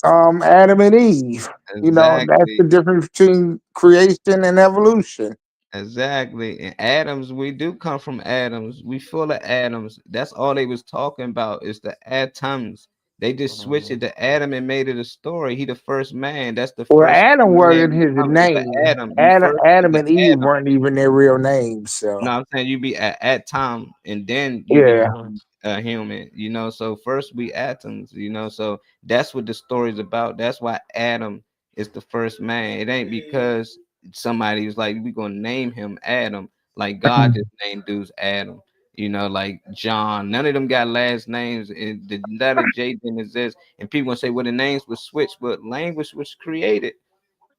Adam and Eve. You know, that's Exactly. the difference between creation and evolution. Exactly. And atoms, we do come from atoms. We full of atoms. That's all they was talking about is the atoms. They just switched it to Adam and made it a story. He the first man. That's the Well, first Adam man wasn't we his come is the name. Adam. You first is Adam the and Eve Adam. weren't even their real names. So No, I'm saying you be at Tom and then you yeah, become a human, you know. So first we atoms, you know. So that's what the story's about. That's why Adam is the first man. It ain't because somebody was like, we're gonna name him Adam, like God just named dudes Adam, you know, like John. None of them got last names, and the letter J didn't exist. And people gonna say, well, the names were switched, but language was created.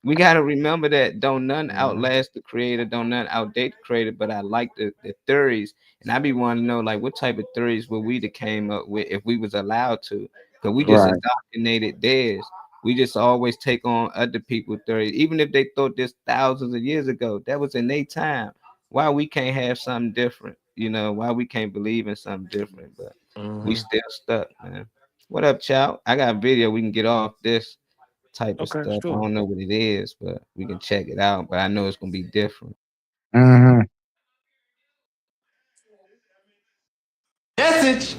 We got to remember that don't none outlast the creator, don't none outdate the creator. But I like the theories, and I be wanting to know like what type of theories would we that came up with if we was allowed to, because we just right. indoctrinated theirs. We just always take on other people's theories, even if they thought this thousands of years ago. That was in their time. Why we can't have something different? You know, why we can't believe in something different? But we still stuck, man. What up, child? I got a video we can get off this type of Okay, stuff. I sure. don't know what it is, but we can check it out. But I know it's gonna be different. Hmm. Message.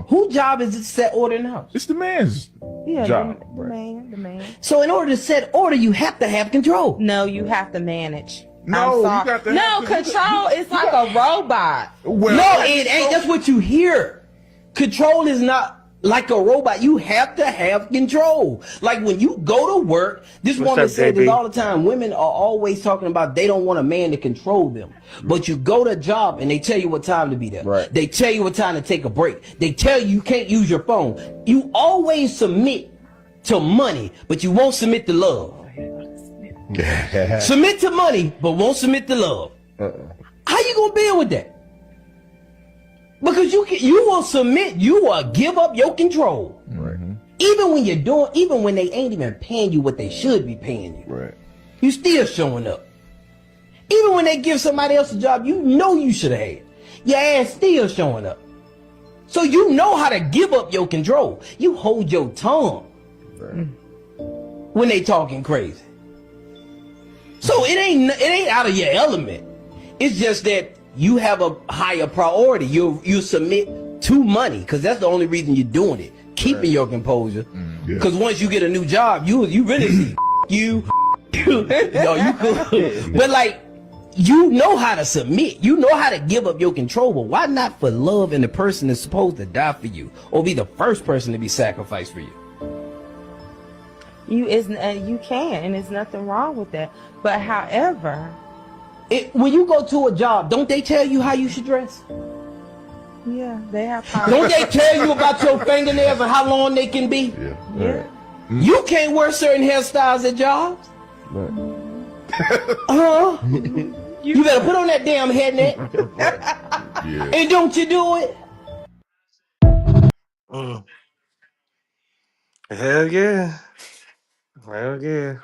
Whose job is it to set order in the house? It's the man's Yeah, job. the man. So in order to set order, you have to have control. No, you have to manage. No, I'm you sorry. got to No, have control is like a robot. Well, No, it ain't. That's what you hear. Control is not like a robot. You have to have control. Like when you go to work, this What's woman up, said this JB? all the time. Women are always talking about they don't want a man to control them. But you go to a job and they tell you what time to be there. Right. They tell you what time to take a break. They tell you can't use your phone. You always submit to money, but you won't submit to love. Submit to money, but won't submit to love. How you gonna build with that? Because you will submit, you will give up your control. Right. Even when they ain't even paying you what they should be paying you. Right. You still showing up. Even when they give somebody else a job you know you should have had, your ass still showing up. So you know how to give up your control. You hold your tongue when they talking crazy. So it ain't out of your element. It's just that you have a higher priority. You submit to money because that's the only reason you're doing it. Keeping your composure. Because once you get a new job, you really see you. No, you could. But like, you know how to submit. You know how to give up your control. But why not for love and the person that's supposed to die for you or be the first person to be sacrificed for you? You can, and there's nothing wrong with that. But however, when you go to a job, don't they tell you how you should dress? yeah, they have power. Don't they tell you about your fingernails and how long they can be? Yeah. You can't wear certain hairstyles at jobs. You better put on that damn head net. And don't you do it? Hell yeah. Hell yeah.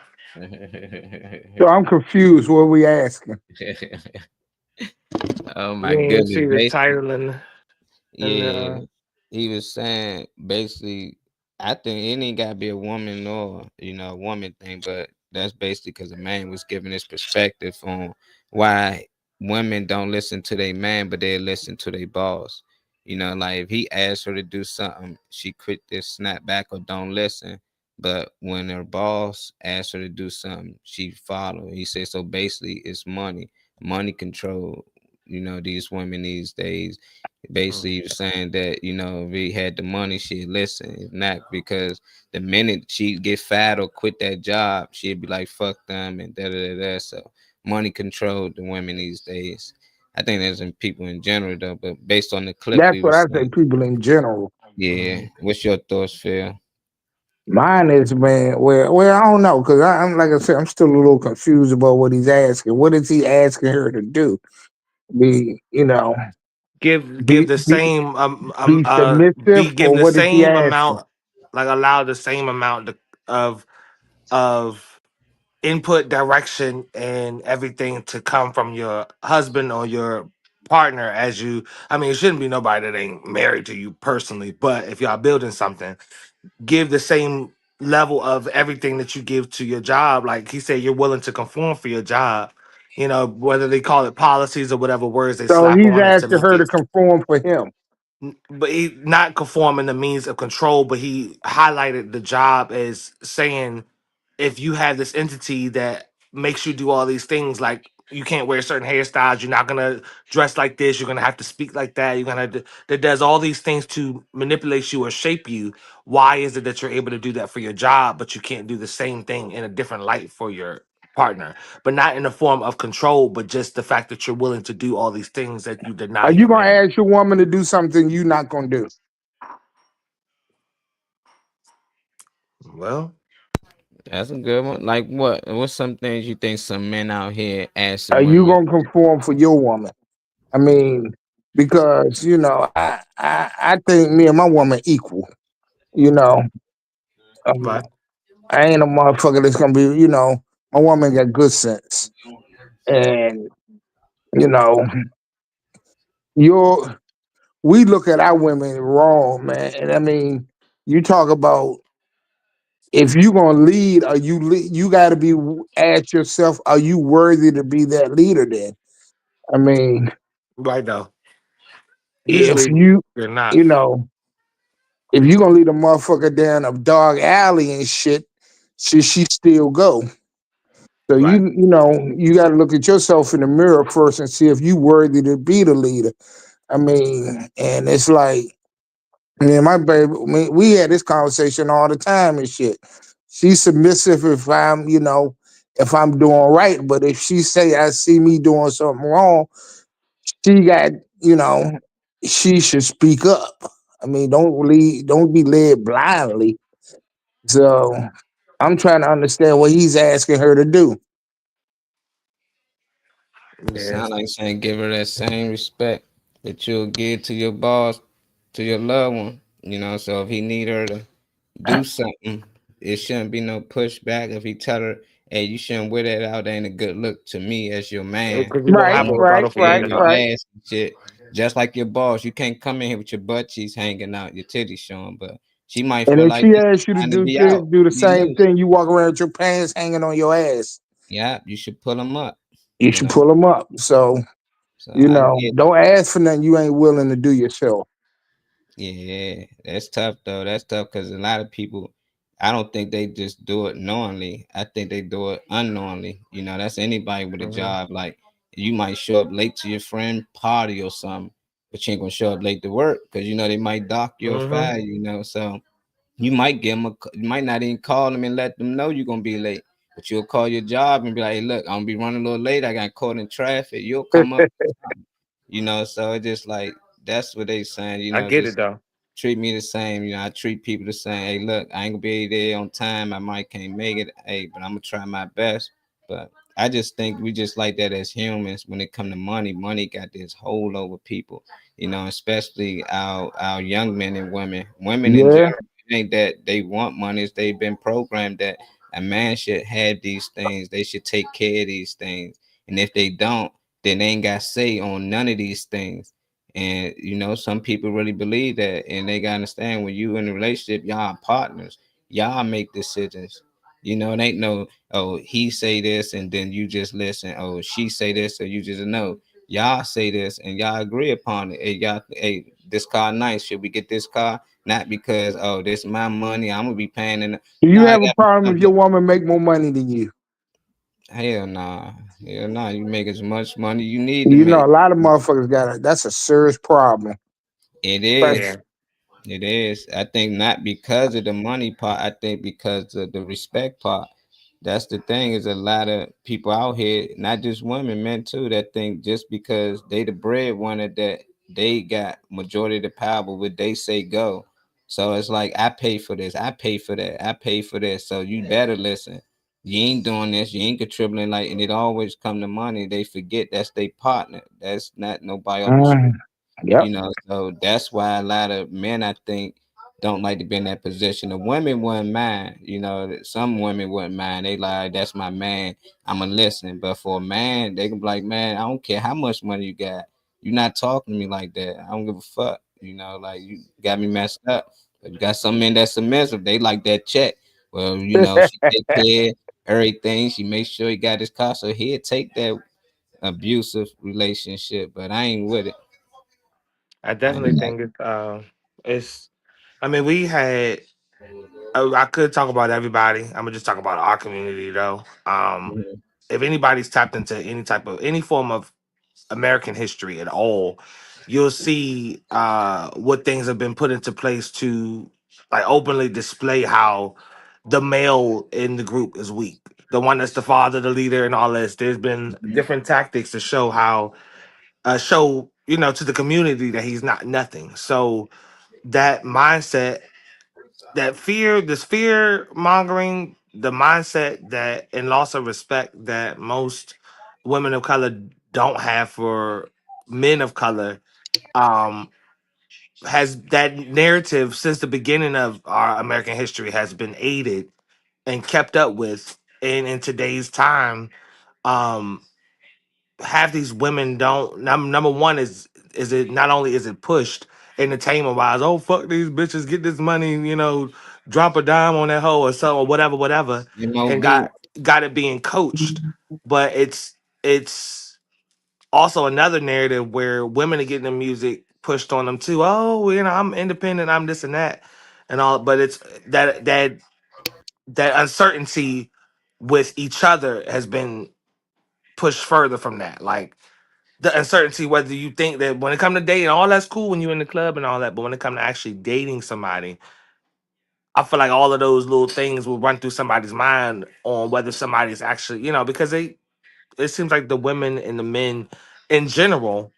So I'm confused. What we asking? Oh my You ain't goodness. see the Basically, title and yeah, he was saying basically, I think it ain't gotta be a woman or a woman thing, but that's basically because the man was giving his perspective on why women don't listen to their man, but they listen to their boss. Like if he asks her to do something, she quick to snap back or don't listen. But when her boss asks her to do something, she follow. He said so. Basically, it's money control. These women these days. Basically, he was saying that if he had the money, she'd listen. If not, because the minute she'd get fat or quit that job, she'd be like, "Fuck them," and da da da. So money controlled the women these days. I think there's in people in general though, but based on the clip, That's we what was I say. saying, People in general. yeah. What's your thoughts, Phil? Mine is, man. Well, I don't know because I'm like I said, I'm still a little confused about what he's asking. What is he asking her to do? Be give be the be, same be submissive, give or the what is he same asking? amount, like allow the same amount of input, direction, and everything to come from your husband or your partner as you. I mean, it shouldn't be nobody that ain't married to you personally, but if y'all building something, give the same level of everything that you give to your job. Like he said, you're willing to conform for your job. Whether they call it policies or whatever words they So slap he's on it to asking make her to it. conform for him. But he not conforming the means of control, but he highlighted the job as saying, if you have this entity that makes you do all these things, like you can't wear certain hairstyles, you're not gonna dress like this, you're gonna have to speak like that, that does all these things to manipulate you or shape you. Why is it that you're able to do that for your job, but you can't do the same thing in a different light for your partner? But not in the form of control, but just the fact that you're willing to do all these things that you deny Are you your gonna man. ask your woman to do something you not gonna do? Well, That's a good one. Like what's some things you think some men out here Are asking you women? gonna conform for your woman? I mean, because I think me and my woman equal. You know, um, right. I ain't a motherfucker that's gonna be. My woman got good sense, and you know, you're. We look at our women wrong, man. And I mean, you talk about if you gonna lead, are you you got to be ask yourself, are you worthy to be that leader? Then I mean, Right now. if Usually you're not. you know if you gonna lead a motherfucker down a dog alley and shit, should she still go? So Right. you got to look at yourself in the mirror first and see if you worthy to be the leader. I mean, and it's like me and my baby, we had this conversation all the time and shit. She's submissive if I'm doing right, but if she say I see me doing something wrong, she got, you know, she should speak up. I mean, don't be led blindly. So I'm trying to understand what he's asking her to do. It Yeah. sound like saying give her that same respect that you'll give to your boss, to your loved one. You know, so if he need her to do something, it shouldn't be no pushback. If he tell her, "Hey, you shouldn't wear that out," that ain't a good look to me as your man. Because you won't You have Right, a know, right, rebuttal for right, that. showing your No. right. ass and shit. Just like your boss, you can't come in here with your butt cheeks hanging out, your titties showing. But she might And feel if like she this asks you to time to do be out, do the be same loose. thing, you walk around with your pants hanging on your ass. Yeah, you should pull them up. You You should know, pull them up. So so I get. don't ask for nothing you ain't willing to do yourself. Yeah, that's tough though. That's tough because a lot of people, I don't think they just do it knowingly. I think they do it unknowingly. You know, that's anybody with a Hmm. job. Like you might show up late to your friend party or something, but you ain't gonna show up late to work because you know they might dock you or Hmm. fire. You know, so you might give them you might not even call them and let them know you're gonna be late, but you'll call your job and be like, "Hey, look, I'm gonna be running a little late. I got caught in traffic." You'll come up. You know, so it just like that's what they saying. You I know, get it just though. treat me the same. You know, I treat people the same. Hey, look, I ain't gonna be there on time. I might can't make it. Hey, but I'm gonna try my best. But I just think we just like that as humans. When it come to money, money got this hold over people. You know, especially our young men and women. Women in Yeah. general, it ain't that they want money. It's they've been programmed that a man should have these things. They should take care of these things. And if they don't, then they ain't got say on none of these things. And you know, some people really believe that, and they gotta understand when you in a relationship, y'all are partners, y'all make decisions. You know, it ain't no, oh, he say this and then you just listen. Oh, she say this, so you just know. Y'all say this and y'all agree upon it. Hey, y'all, hey, this car nice. Should we get this car? Not because oh, this my money. I'm gonna be paying. And Do you no, have it a gotta be problem if something. your woman make more money than you? Hell nah, hell nah. You make as much money you need to You know, make. a lot of motherfuckers that's a serious problem. It Especially is. Yeah. It is. I think not because of the money part. I think because of the respect part. That's the thing. Is a lot of people out here, not just women, men too, that think just because they the breadwinner that they got majority of the power with they say go. So it's like I pay for this, I pay for that, I pay for this. So you better listen. You ain't doing this, you ain't contributing like, and it always come to money. They forget that's their partner. That's not no biological. mm, You yep. know, so that's why a lot of men, I think, don't like to be in that position. The women wouldn't mind, you know, some women wouldn't mind. They like, that's my man, I'ma listen. But for a man, they can be like, man, I don't care how much money you got. You're not talking to me like that. I don't give a fuck. You know, like you got me messed up. But you got some men that's submissive. They like that check. Well, you know, she take care of everything. She makes sure he got his car. So he'll take that abusive relationship. But I ain't with it. I I ain't definitely think it's. I mean, we had. I could talk about everybody. I'm gonna just talk about our community though. Mhm. If anybody's tapped into any form of American history at all, you'll see what things have been put into place to like openly display how the male in the group is weak. The one that's the father, the leader, and all this. There's been different tactics to show how show to the community that he's not nothing. So that mindset, that fear, this fear mongering, the mindset that and loss of respect that most women of color don't have for men of color, um, has that narrative since the beginning of our American history has been aided and kept up with, and in today's time, um, half these women don't. Number one is it not only is it pushed entertainment wise, oh fuck these bitches, get this money, drop a dime on that hoe or so or whatever, whatever, and MOB. got it being coached, but it's also another narrative where women are getting the music pushed on them too. Oh, I'm independent, I'm this and that, and all, but it's that uncertainty with each other has been pushed further from that, like the uncertainty whether you think that when it come to dating, all that's cool when you're in the club and all that, but when it come to actually dating somebody, I feel like all of those little things will run through somebody's mind on whether somebody's actually, because it seems like the women and the men in general,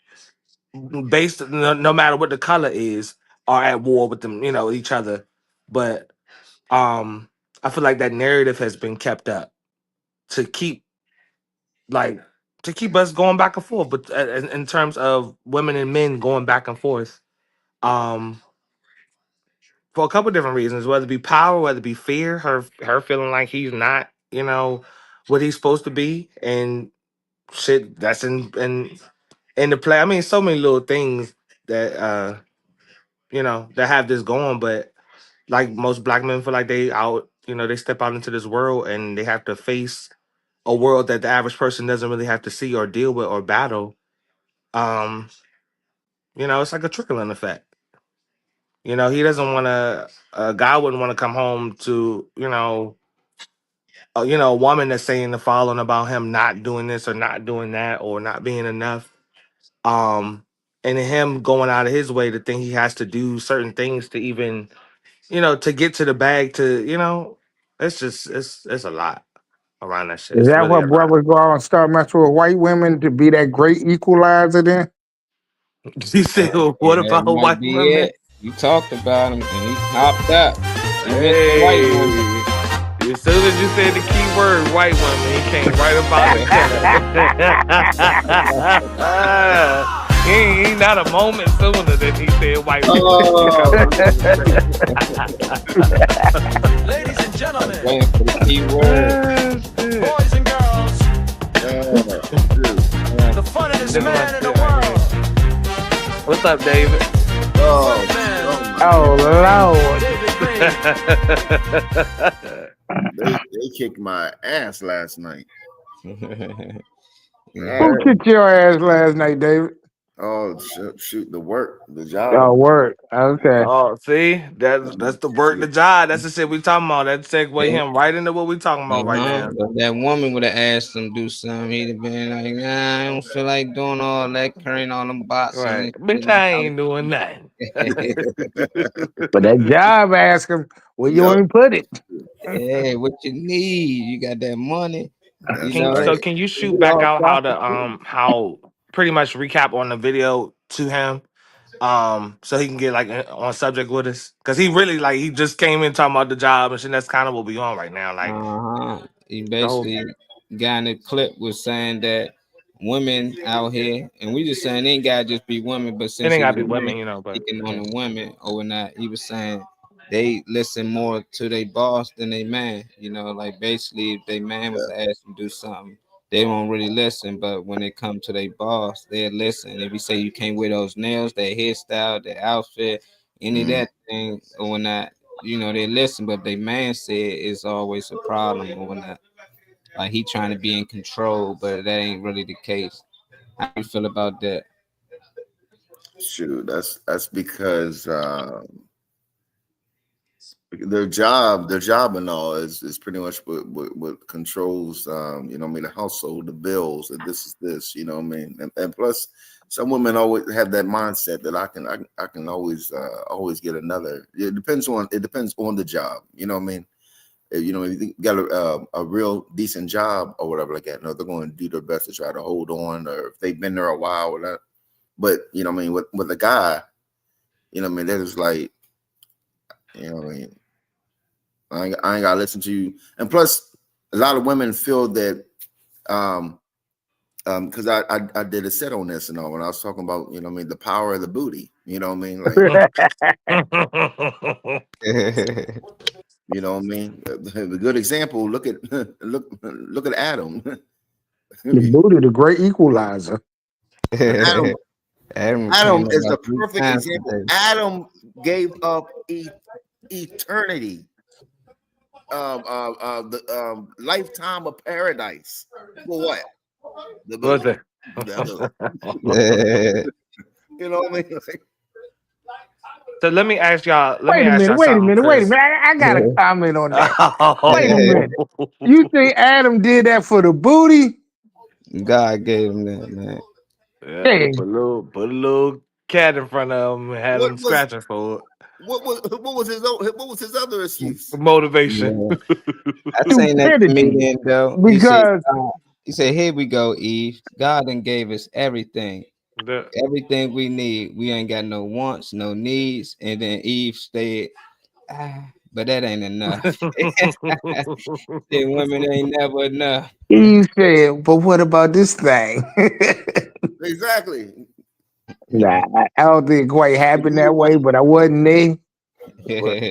based no matter what the color is, are at war with them, each other. But I feel like that narrative has been kept up to keep like to keep us going back and forth. But in terms of women and men going back and forth, um, for a couple different reasons, whether it be power, whether it be fear, her feeling like he's not, what he's supposed to be, and shit that's in the play. I mean, so many little things that that have this going, but like most black men feel like they out, they step out into this world and they have to face a world that the average person doesn't really have to see or deal with or battle. Um, it's like a trickling effect. He doesn't want to. A guy wouldn't want to come home to a woman that's saying the following about him not doing this or not doing that or not being enough. And him going out of his way to think he has to do certain things to even, to get to the bag. It's just it's a lot around that shit. Is It's that really what a lot. brothers go out and start messing with white women to be that great equalizer then? You said, well, what Yeah, that about might white be women? it. You talked about him and he hopped up. He went to white women. As soon as you said the key word white woman, he came right about it. He not a moment sooner than he said white woman. Ladies and gentlemen, Waiting for the key word. boys and girls, the funniest man in the world. What's up, David? Oh Lord! They kicked my ass last night. Who kicked your ass last night, David? Oh, shoot, the job. Oh, work. Okay. Oh, see, that's the work, the job. That's the shit we talking about. That segue him right into what we talking about right now. If that woman would have asked him to do something, he'd have been like, nah, I don't feel like doing all that, carrying all them boxes. Right, bitch, I ain't doing nothing. But that job asked him, where you ain't put it? Hey, what you need? You got that money. Can you shoot back out how pretty much recap on the video to him, so he can get like on subject with us, because he really like he just came in talking about the job and shit. That's kind of what we on right now. Like, He basically guy in the clip was saying that women out here, and we just saying it ain't gotta just be women, but since it ain't he gotta was be women, but speaking on the women or not, he was saying they listen more to their boss than they man. Like basically if they man was to ask them to do something, they won't really listen. But when it come to their boss, they'll listen. If you say you can't wear those nails, their hairstyle, their outfit, any of that thing or not, they listen. But they man said it's always a problem or not. Like he trying to be in control, but that ain't really the case. How do you feel about that? Shoot, that's because their job and all is pretty much what controls the household, the bills, and this is this, and plus some women always have that mindset that I can always get another. It depends on the job, if you got a real decent job or whatever like that, they're going to do their best to try to hold on, or if they've been there a while or that. But with a guy, that is like, I ain't gotta listen to you. And plus, a lot of women feel that because I did a set on this and all when I was talking about the power of the booty. Like, the good example. Look at Adam. The booty, the great equalizer. Adam is the perfect example. Adam gave up eternity, the lifetime of paradise for what? The booty. You know what I mean? So let me ask y'all. Wait a minute. I got a comment on that. Wait a minute. You think Adam did that for the booty? God gave him that, man. Yeah, put a little cat in front of him and had him scratching for it. What was his other excuse? Motivation. Yeah. I seen that comedian though. Because he said, "Here we go, Eve. God done gave us everything, everything we need. We ain't got no wants, no needs." And then Eve said, but that ain't enough. Then women ain't never enough. He said, but what about this thing? Exactly. Nah, I don't think it quite Do happened you that want way, but I wasn't there. what,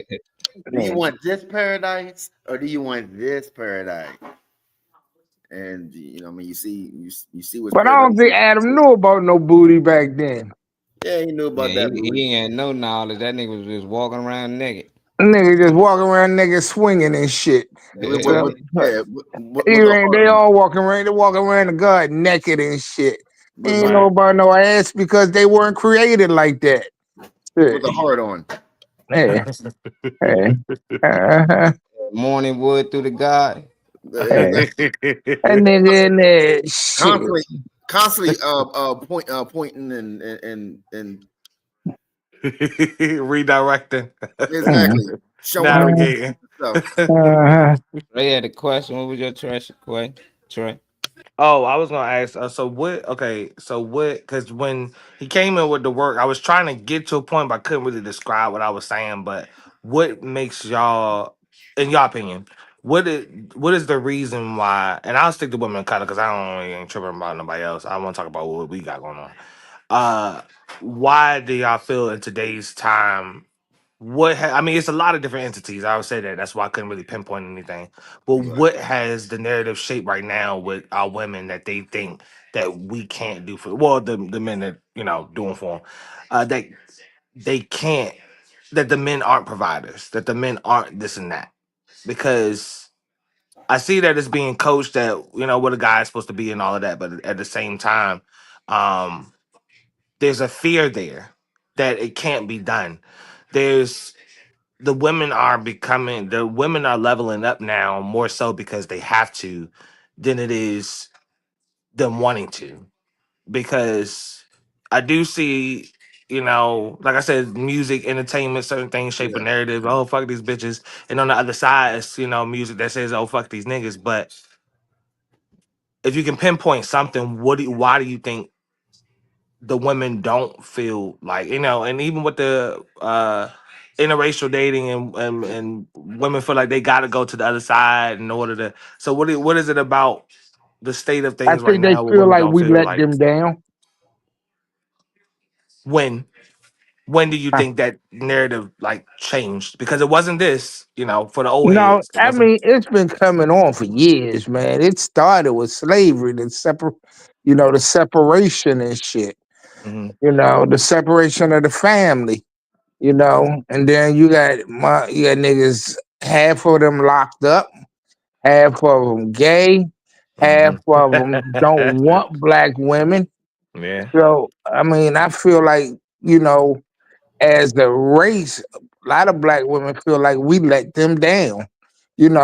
do you Yeah. want this paradise or do you want this paradise? And you know, I mean, you see what's But I don't paradise think is. Adam knew about no booty back then. Yeah, he knew Yeah, about that movie. he ain't no knowledge. That nigga was just walking around naked. Nigga just walking around niggas swinging and shit. So, Yeah, with you the ain't, heart they on. all walking around, they walking around the garden naked and shit. Ain't Right. know about no ass because they weren't created like that. With the heart on. Hey, hey, uh-huh. Morning wood through the God. Hey. Exactly. That nigga in there, shit. Constantly pointing and Redirecting. Mhm. exactly showing the Navigating. stuff. Uh-huh. Ray had a question. What was your trash, Quay? Trey? Oh, I was gonna ask. So what? Okay, so what? Because when he came in with the work, I was trying to get to a point, but I couldn't really describe what I was saying. But what makes y'all, in your opinion, what is the reason why? And I'll stick to women kind of because I don't really ain't tripping about nobody else. I want to talk about what we got going on. Why do y'all feel in today's time? I mean, it's a lot of different entities. I would say that. That's why I couldn't really pinpoint anything. But Right. what has the narrative shaped right now with our women that they think that we can't do for? Well, the men that doing for them, that they can't. That the men aren't providers. That the men aren't this and that. Because I see that it's being coached that what a guy's supposed to be and all of that. But at the same time, um, there's a fear there that it can't be done. There's the women are leveling up now more so because they have to than it is them wanting to. Because I do see, like I said, music, entertainment, certain things shape a Yeah. narrative. Oh, fuck these bitches. And on the other side, it's, music that says, oh, fuck these niggas. But if you can pinpoint something, why do you think the women don't feel like, and even with the interracial dating and women feel like they got to go to the other side in order to. So what is it about the state of I things right think they now where feel women like don't we feel let like them down. when do you think that narrative like changed? Because it wasn't this, for the old No, heads. It I wasn't. mean it's been coming on for years, man. It started with slavery, the separation and shit. Hmm. The separation of the family. And then you got niggas, half of them locked up, half of them gay, half Hmm. of them don't want black women. Yeah. So I mean, I feel like you know, as the race, a lot of black women feel like we let them down.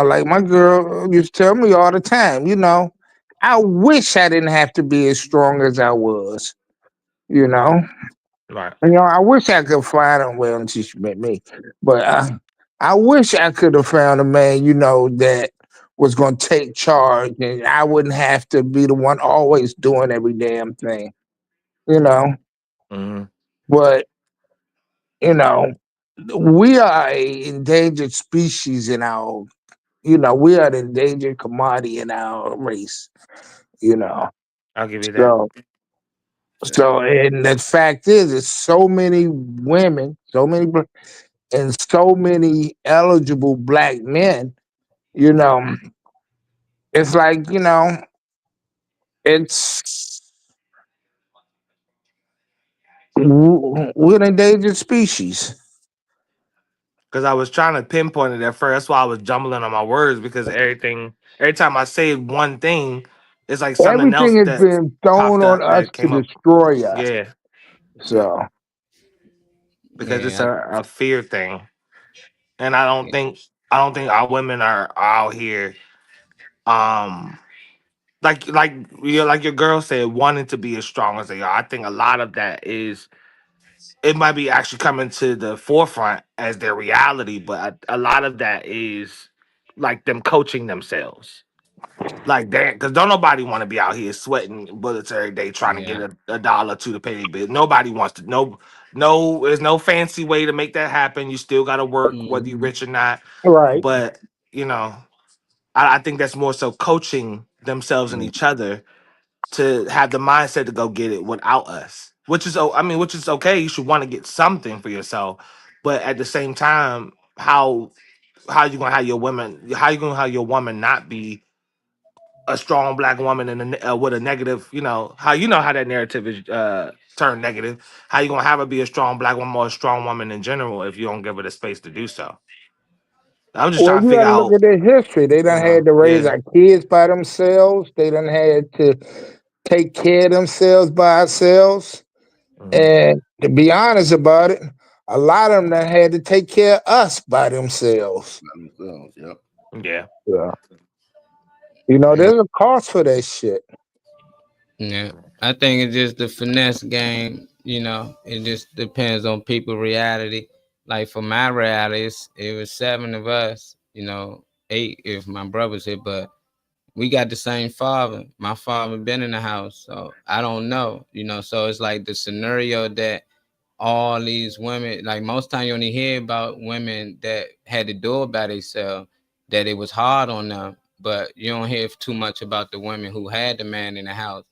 Like my girl used to tell me all the time, I wish I didn't have to be as strong as I was. You know, Right. I wish I could find a well until she met me, but I wish I could have found a man, that was going to take charge, and I wouldn't have to be the one always doing every damn thing. You know, Hmm. but you know, we are a endangered species in our, we are the endangered commodity in our race. You know, I'll give you that. so and the fact is, there's so many women, and so many eligible black men. You know, it's like it's we're an endangered species. Because I was trying to pinpoint it at first. That's why I was jumbling on my words because every time I say one thing, it's like something else Everything has that been thrown popped on up us that to came up. destroy us. Yeah, So because it's Yeah, a fear thing, and I don't think our women are out here, um, like your girl said, wanting to be as strong as they are. I think a lot of that is it might be actually coming to the forefront as their reality, but a lot of that is like them coaching themselves. Like that, because don't nobody want to be out here sweating bullets every day trying to get yeah, a dollar to the pay bill. Nobody wants to. No, No, there's no fancy way to make that happen. You still got to work, whether you're Mhm. rich or not. Right. But you know, I think that's more so coaching themselves and Yeah. each other to have the mindset to go get it without us. Which is okay. You should want to get something for yourself, but at the same time, how you gonna have your women? How you gonna have your woman not be a strong black woman and with a negative? You know how that narrative is turned negative. How you gonna have her be a strong black woman or a strong woman in general if you don't give her the space to do so? I'm just Well, trying to you figure got to look out. at their history. They done had to raise Yeah. our kids by themselves. They done had to take care of themselves by ourselves. Mhm. And to be honest about it, a lot of them done had to take care of us by themselves. Yep. Yeah. Yeah. You know, there's a cost for that shit. Yeah, I think it's just the finesse game. It just depends on people' reality. Like for my reality, it was 7 of us. 8 if my brother's here, but we got the same father. My father been in the house, so I don't know. So it's like the scenario that all these women, like most time you only hear about women that had to do it by themselves, that it was hard on them, but you don't hear too much about the women who had the man in the house,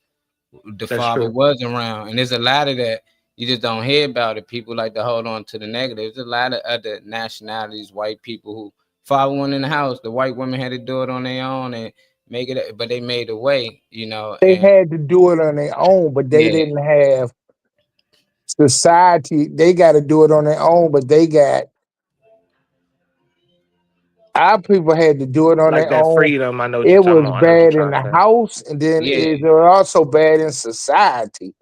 the That's father true. was around. And there's a lot of that you just don't hear about it. People like to hold on to the negative. There's a lot of other nationalities, white people who father went in the house. The white women had to do it on their own and make it, but they made a way, They and had to do it on their own, but they yeah, didn't have society. They got to do it on their own, but our people had to do it on Like their that own. freedom. I know what you're It talking was about. I know what you're bad in trying to the say. house, and then yeah. it was also bad in society.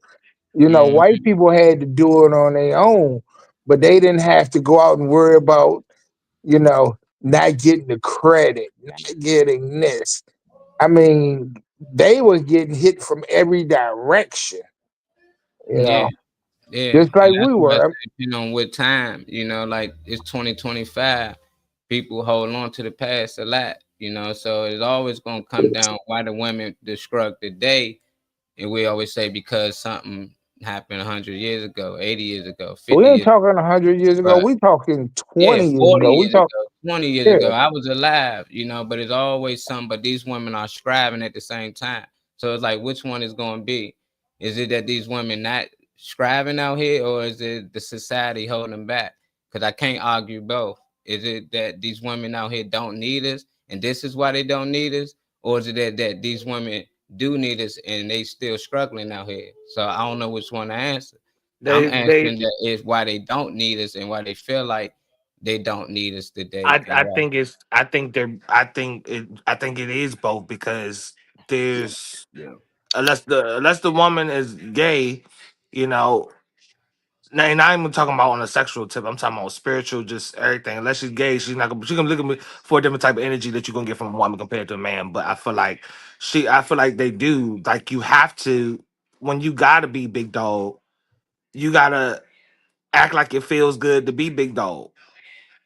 White Mhm. people had to do it on their own, but they didn't have to go out and worry about, not getting the credit, not getting this. I mean, they was getting hit from every direction, Yeah, yeah. just like And that's we why I say, were. depending on what time, like it's 2025. People hold on to the past a lot, so it's always gonna come down why the women destruct the day. And we always say because something happened 100 years ago, 80 years ago, We 50 ain't years. talking 100 years ago. But We talking yeah, 20 years 40 ago. We years talk, ago, 20 years yeah. ago, I was alive, but it's always something. But these women are striving at the same time. So it's like, which one is going to be? Is it that these women not striving out here, or is it the society holding them back? Because I can't argue both. Is it that these women out here don't need us, and this is why they don't need us? Or is it that these women do need us and they still struggling out here? So I don't know which one to answer. I'm They answering that is why they don't need us and why they feel like they don't need us today. And I why. think it's I think it is both because there's Yeah. unless the woman is gay, you know, and I'm even talking about on a sexual tip. I'm talking about spiritual, just everything. Unless she's gay, she's gonna look at me for a different type of energy that you're gonna get from a woman compared to a man. But I feel like they do. Like you have to when you gotta be big dog, you gotta act like it feels good to be big dog.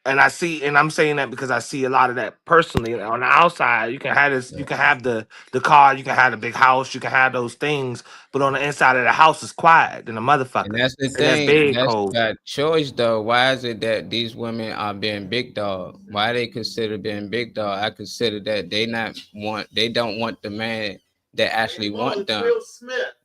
And I'm saying that because I see a lot of that personally on the outside. You can have this, you can have the car, you can have the big house, you can have those things, but on the inside of the house is quiet than a And motherfucker. that's the And that thing. bed That's cold. that choice though. Why is it that these women are being big dog? Why they consider being big dog? I consider that they don't want the man that actually want them.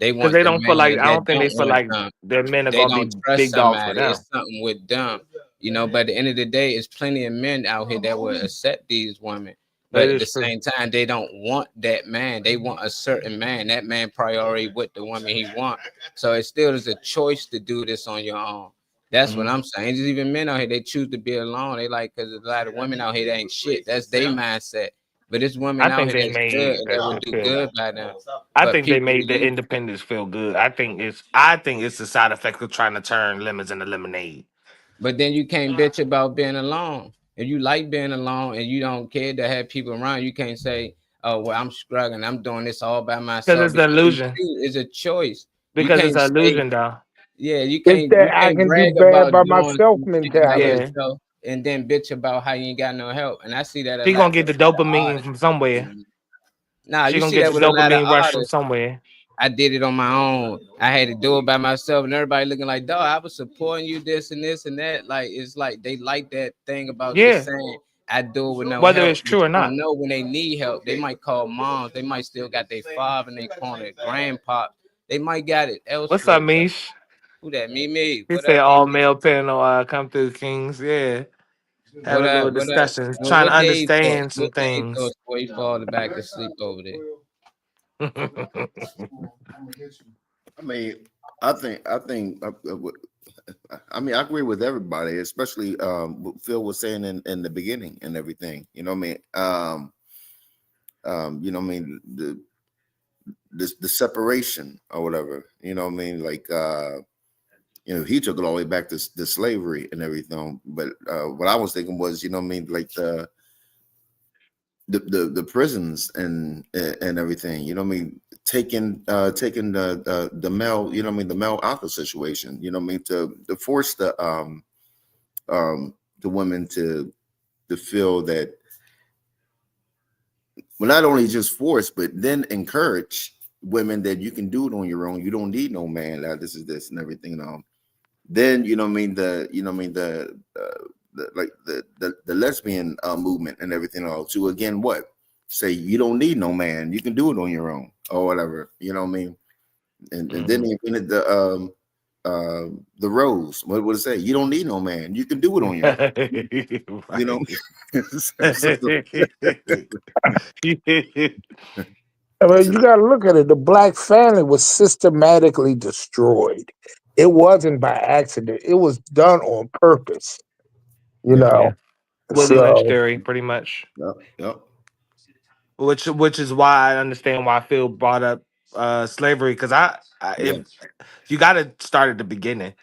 They Because want they the don't feel like man I that don't think they don't feel want like them. their men are They gonna don't be trust big dogs for somebody. them. It's something with them. But at the end of the day, it's plenty of men out here that will accept these women. That But at the is true. same time, they don't want that man. They want a certain man. That man priority with the woman he want. So it still is a choice to do this on your own. That's what Mhm. I'm saying. There's even men out here, they choose to be alone. They like, because there's a lot of women out here that ain't shit. That's their mindset. But there's women I out think here they that's good made and that will it do feel. good by them. I But think they people made the use independence feel good. I think it's the side effect of trying to turn lemons into lemonade. But then you can't bitch about being alone. If you like being alone and you don't care to have people around, you can't say, "Oh, well, I'm struggling. I'm doing this all by Because myself." it's the Because you illusion. choose. It's a choice. You Because it's can't an say, illusion though. "Yeah." You It's can't. that You I can't can do brag bad about by doing myself some shit by mentality. Yeah. yourself and then bitch about how you ain't got no help. And I see that a She gonna lot get with the a lot of dopamine artists. from somewhere. Nah, She you gonna see get that the with a lot of dopamine rush from artists. somewhere. I did it on my own. I had to do it by myself, and everybody looking like, dog, I was supporting you, this and that. Like it's like they like that thing about just Yeah, saying I do it with no whether help. it's But true or you don't not. know when they need help. They might call moms. They might still got their father in their corner, grandpa. They might got it What's elsewhere. up, But Mish? who that? Me. He What said up, all me? male panel come through Kings. Yeah, have What a little up? What up? discussion, Well, trying to what day thoughts? understand some What day things. thoughts before you fall back asleep over there? I mean, I mean, I agree with everybody, especially what Phil was saying in the beginning and everything. You know what I mean? You know what I mean? The separation or whatever. You know what I mean? Like you know, he took it all the way back to slavery and everything. But what I was thinking was, you know what I mean, like the prisons and everything, you know what I mean, taking the male, you know what I mean, the male alpha situation, you know what I mean, to force the women to feel that, well, not only just force, but then encourage women that you can do it on your own. You don't need no man. That this is this and everything. Then you know what I mean, the lesbian movement and everything else, to again what say you don't need no man, you can do it on your own or whatever, you know what I mean. And then they invented the rose. What would it say? You don't need no man, you can do it on your own, you know. I mean, So, you got to look at it. The black family was systematically destroyed. It wasn't by accident. It was done on purpose. You yeah, Yeah, know. Willie Lynch So theory, pretty much. yep. Which is why I understand why Phil brought up slavery, because I Yeah. if you got to start at the beginning,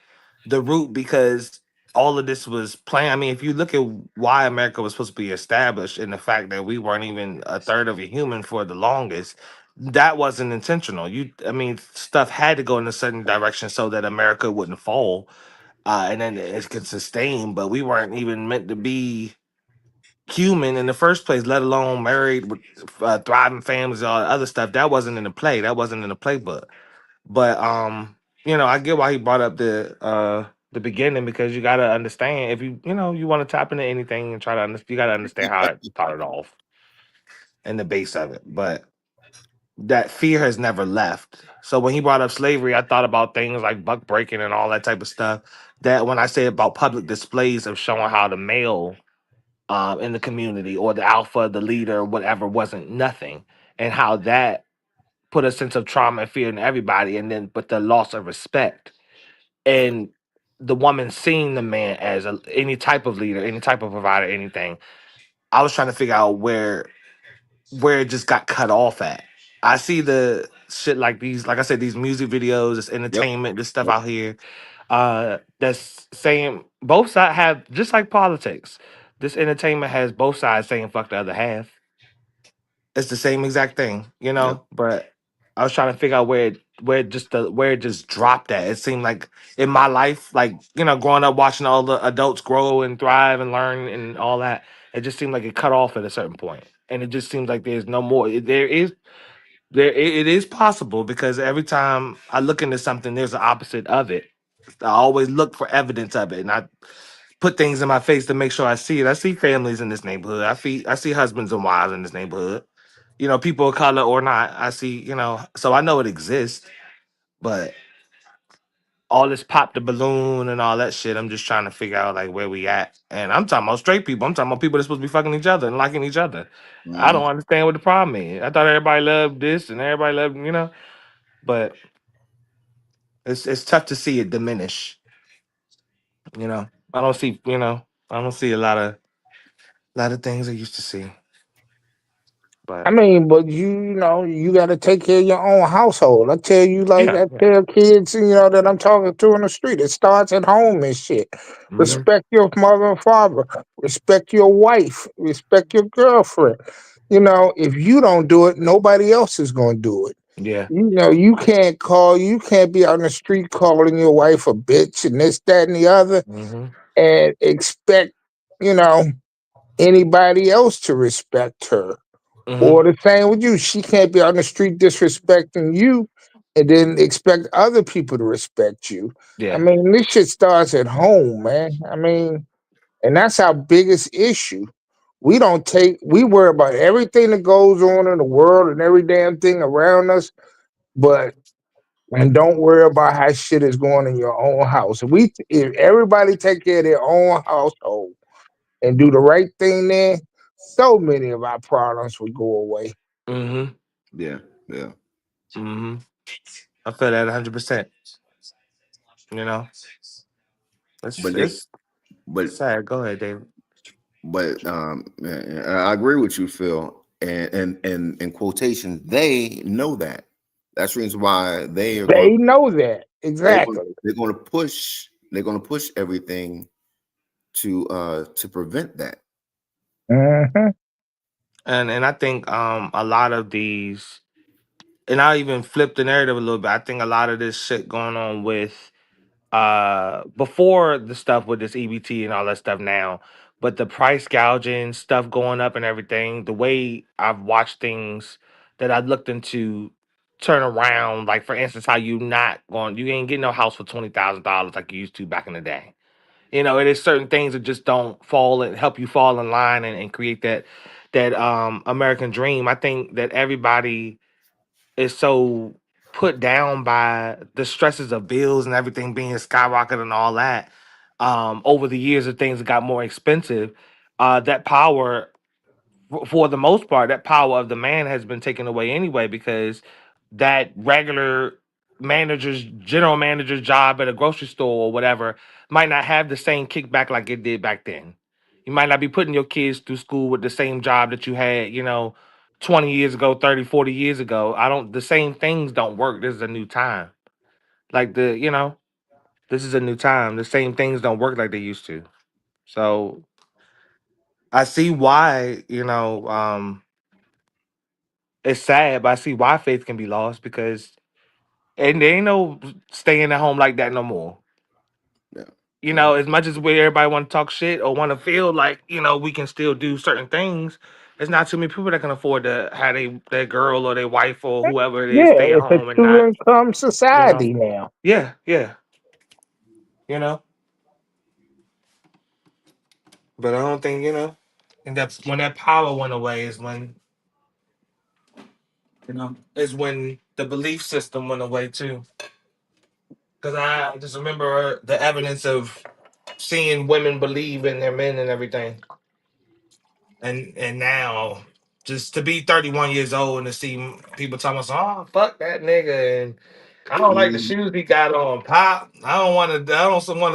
the root, because all of this was planned. I mean, if you look at why America was supposed to be established and the fact that we weren't even a third of a human for the longest, that wasn't intentional. I mean, stuff had to go in a certain direction so that America wouldn't fall, and then it could sustain. But we weren't even meant to be human in the first place, let alone married with thriving families, all the other stuff. That wasn't in the play. That wasn't in the playbook. But I get why he brought up the beginning, because you gotta understand, if you want to tap into anything and try to understand, you gotta understand how it started off and the base of it. But that fear has never left. So when he brought up slavery, I thought about things like buck breaking and all that type of stuff. That when I say about public displays of showing how the male in the community, or the alpha, the leader, whatever, wasn't nothing, and how that put a sense of trauma and fear in everybody, and then but the loss of respect, and the woman seeing the man as any type of leader, any type of provider, anything. I was trying to figure out where it just got cut off at. I see the shit like these, like I said, these music videos, this Yep. entertainment, this stuff Yep. out here. That's saying both sides have, just like politics. This entertainment has both sides saying fuck the other half. It's the same exact thing, Yep. But I was trying to figure out where it just dropped at. It seemed like in my life, like growing up watching all the adults grow and thrive and learn and all that, it just seemed like it cut off at a certain point, and it just seems like there's no more. It is possible, because every time I look into something, there's an opposite of it. I always look for evidence of it, and I put things in my face to make sure I see it. I see families in this neighborhood. I see husbands and wives in this neighborhood. People of color or not. I see, so I know it exists. But all this pop the balloon and all that shit, I'm just trying to figure out like where we at. And I'm talking about straight people. I'm talking about people that's supposed to be fucking each other and liking each other. I Mhm. don't understand what the problem is. I thought everybody loved this and everybody loved. But it's tough to see it diminish. You know, I don't see. I don't see a lot of things I used to see. I But mean, but you got to take care of your own household. I tell you, like yeah, I yeah. tell kids, that I'm talking to in the street. It starts at home and shit. Hmm. Respect your mother and father. Respect your wife. Respect your girlfriend. If you don't do it, nobody else is going to do it. Yeah. You can't be out in the street calling your wife a bitch and this, that, and the other, Hmm. and expect, you know, anybody else to respect her. Hmm. Or the same with you. She can't be on the street disrespecting you and then expect other people to respect you. I Yeah. mean, this shit starts at home, man. I mean, and that's our biggest issue. We worry about everything that goes on in the world and every damn thing around us, but and don't worry about how shit is going in your own house. If everybody take care of their own household and do the right thing there, so many of our problems would go away. Mm-hmm. Yeah, yeah. Mm-hmm. I feel that 100%. You know, But they, it's but sad. Go ahead, David. yeah, I agree with you, Phil. And in quotation, they know that. That's the reason why they are They going. know that exactly. They're going to push. They're going to push everything to prevent that. Mhm. And I think a lot of these, and I even flip the narrative a little bit. I think a lot of this shit going on with before the stuff with this EBT and all that stuff now, but the price gouging stuff going up and everything, the way I've watched things that I looked into turn around, like for instance, how you ain't getting no house for $20,000 like you used to back in the day. You know, it is certain things that just don't fall and help you fall in line and create that American dream. I think that everybody is so put down by the stresses of bills and everything being skyrocketed and all that. Over the years, as things got more expensive, that power, for the most part, that power of the man has been taken away anyway because that regular general manager's job at a grocery store or whatever might not have the same kickback like it did back then. You might not be putting your kids through school with the same job that you had, 20 years ago, 30, 40 years ago. The same things don't work. This is a new time. Like this is a new time. The same things don't work like they used to. So I see why, it's sad, but I see why faith can be lost because and there ain't no staying at home like that no more. Yeah, yeah, As much as everybody want to talk shit or want to feel like, we can still do certain things, there's not too many people that can afford to have their girl or their wife or whoever it is Yeah, stay at it's a home and two not, income you know. society now. Yeah, yeah. You know. But I don't think, and that's when that power went away is when, is when the belief system went away too. Because I just remember the evidence of seeing women believe in their men and everything. And now just to be 31 years old and to see people talking about, oh, fuck that nigga, and I don't like the mm, shoes he got on. Pop, I don't want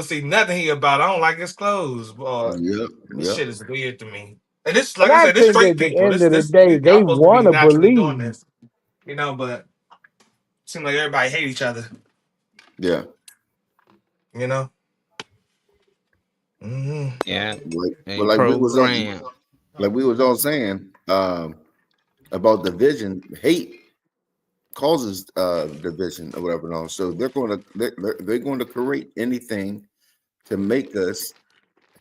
to see nothing he about. I don't like his clothes. Boy, yep, this yep. shit is weird to me. And this, And like I I said, this think straight at the people. end This of the this day, y'all they supposed to be want to naturally doing believe. this, but it seems like everybody hate each other. Yeah. You know. Hmm. Yeah, But they like program. we was all saying about division, hate causes division or whatever. No, so they're going to create anything to make us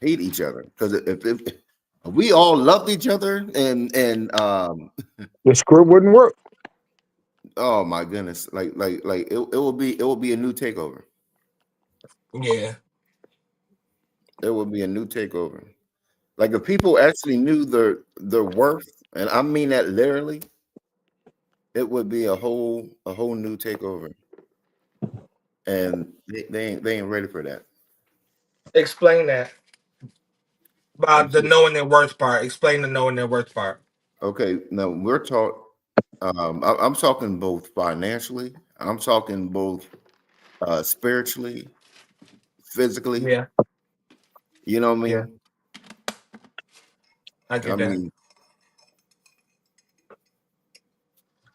hate each other. Because if we all loved each other and The script wouldn't work. oh my goodness, like it will be a new takeover. Yeah. It will be a new takeover. Like if people actually knew their worth, and I mean that literally, it would be a whole new takeover. And they ain't ready for that. Explain that I'm about the so, knowing their worth part. Explain the knowing their worth part. okay. Now we're taught. I'm talking both financially. I'm talking both spiritually, physically. Yeah. You know what I Yeah. mean? I I get that. mean,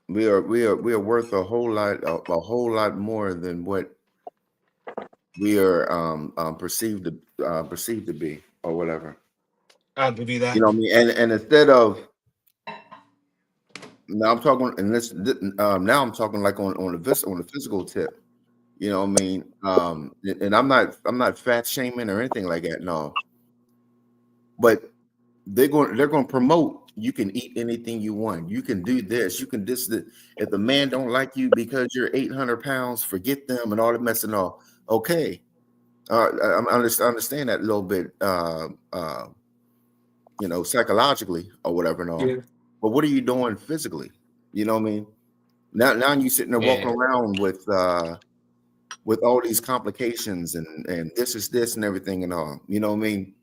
we are worth a whole lot more than what we are perceived to be or whatever. I'll give you You that. know what I mean? And instead of now I'm talking and now I'm talking like on the physical tip. You know what I mean? And I'm not fat shaming or anything like that. No, but they're going to promote You can eat anything you want. You can do this. You can this. If the man don't like you because you're 800 pounds, forget them and all the mess and all. Okay, I understand that a little bit. Psychologically or whatever and all. Yeah. But what are you doing physically? You know what I mean? Now you sitting there walking around with all these complications and this is this and everything and all. You know what I mean?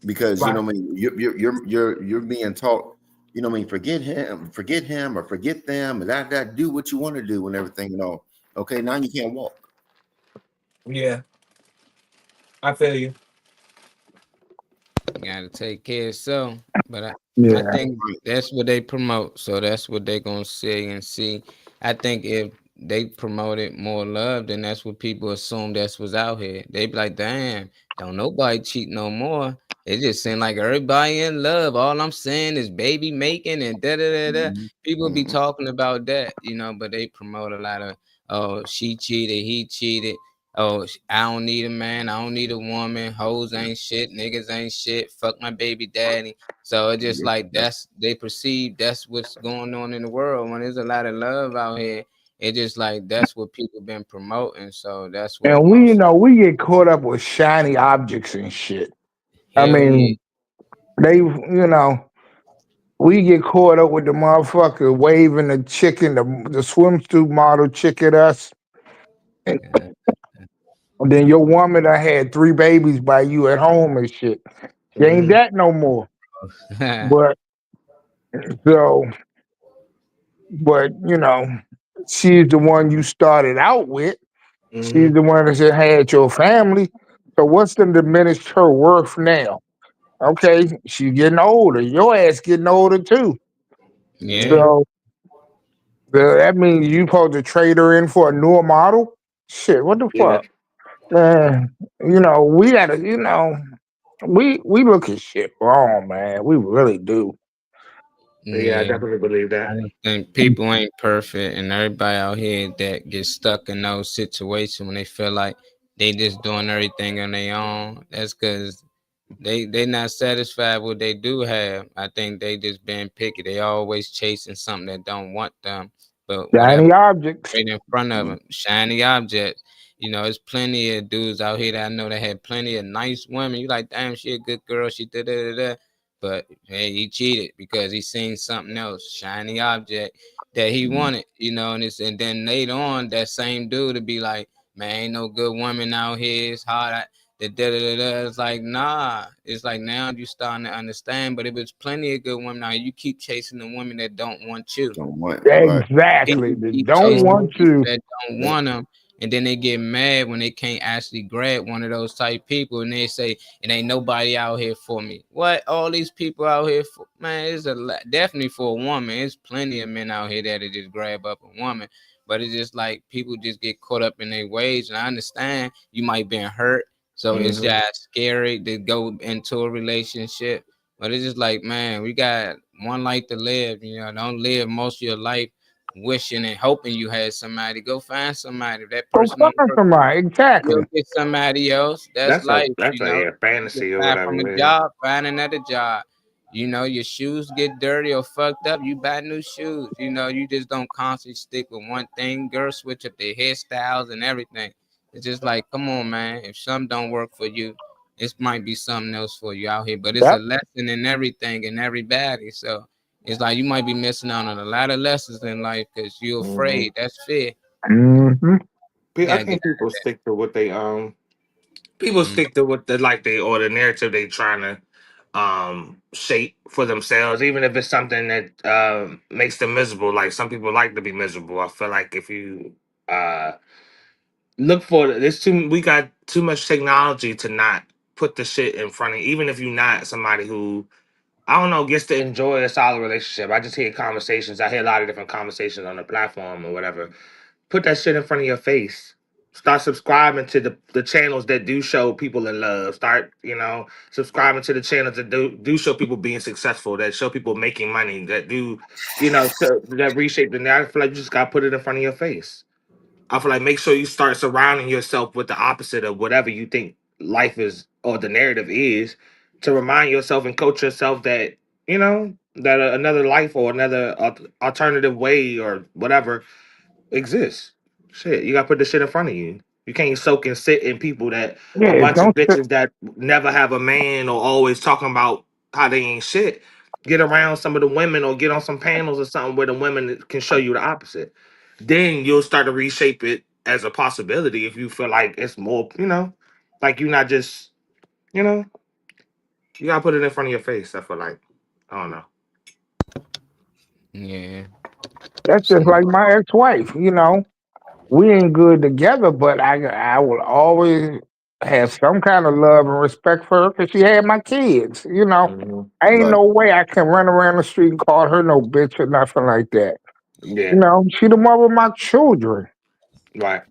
Because you know what I mean, you're being taught, you know what I mean, forget him or forget them and that do what you want to do and everything and all. Okay, now you can't walk. Yeah, I feel you. Gotta take care of so, but I Yeah. think that's what they promote. So that's what they gonna say and see. I think if they promoted more love, then that's what people assume that's what's out here. They be like, damn, don't nobody cheat no more. It just seem like everybody in love. All I'm saying is baby making and da da da da. People be talking about that, but they promote a lot of, oh, she cheated, he cheated. Oh, I don't need a man. I don't need a woman. Hoes ain't shit. Niggas ain't shit. Fuck my baby daddy. So it's just like they perceive that's what's going on in the world. When there's a lot of love out here, it's just like that's what people been promoting. So that's what. And we get caught up with shiny objects and shit. I Hell mean, we get caught up with the motherfucker waving the chicken, the swimsuit model chick at us. And then your woman that had 3 babies by you at home and shit. She ain't that no more. But she's the one you started out with. She's the one that had your family. So what's the diminished her worth now? Okay, she's getting older. Your ass getting older too. Yeah. So that means you supposed to trade her in for a newer model? Shit, what the fuck? Man, we gotta, we look at shit wrong, man. We really do. Yeah, I definitely believe that. And people ain't perfect, and everybody out here that gets stuck in those situations when they feel like they just doing everything on their own. That's because they not satisfied with what they do have. I think they just being picky. They always chasing something that don't want them. But Shiny objects right in front of them, shiny objects. There's plenty of dudes out here that I know that had plenty of nice women. You like, damn, she a good girl. She da da da da. But hey, he cheated because he seen something else, shiny object that he wanted. And then later on, that same dude to be like, man, ain't no good woman out here. It's hard. It's like, nah. It's like now you starting to understand. But it was plenty of good women. Now you keep chasing the women that don't want you. Exactly. They don't want you. That don't want them. And then they get mad when they can't actually grab one of those type people, and they say, "It ain't nobody out here for me." What? All these people out here for? Man, it's definitely for a woman. There's plenty of men out here that just grab up a woman, but it's just like people just get caught up in their ways. And I understand you might been hurt, so it's just scary to go into a relationship. But it's just like, man, we got one life to live. Don't live most of your life wishing and hoping you had somebody. Go find somebody. If that person Go find somebody. Exactly. You'll get somebody else. That's life. That's a fantasy or whatever. From a job, find another job. Your shoes get dirty or fucked up, you buy new shoes. You just don't constantly stick with one thing. Girls switch up their hairstyles and everything. It's just like, come on, man. If something don't work for you, it might be something else for you out here. But it's a lesson in everything and everybody. So it's like you might be missing out on a lot of lessons in life because you're afraid. That's fear. I think people stick to what they people stick to what the narrative they trying to shape for themselves, even if it's something that makes them miserable. Like some people like to be miserable. I feel like if you look for we got too much technology to not put the shit in front of you, even if you're not somebody who I don't know gets to enjoy a solid relationship. I just hear conversations. I hear a lot of different conversations on the platform or whatever. Put that shit in front of your face. Start subscribing to the channels that do show people in love. Start, subscribing to the channels that do show people being successful, that show people making money, that do, that reshape the narrative. I feel like you just gotta put it in front of your face. I feel like make sure you start surrounding yourself with the opposite of whatever you think life is or the narrative is, to remind yourself and coach yourself that, that another life or another alternative way or whatever exists. Shit, you gotta put the shit in front of you. You can't soak and sit in people that a Yeah, bunch of don't sit. bitches that never have a man or always talking about how they ain't shit. Get around some of the women or get on some panels or something where the women can show you the opposite. Then you'll start to reshape it as a possibility if you feel like it's more, like you're not just, you know, you gotta put it in front of your face. I feel like, I don't know. Yeah. That's just like my ex-wife. We ain't good together, but I will always have some kind of love and respect for her because she had my kids. Mhm. Ain't Right. no way I can run around the street and call her no bitch or nothing like that. Yeah, She the mother of my children. right.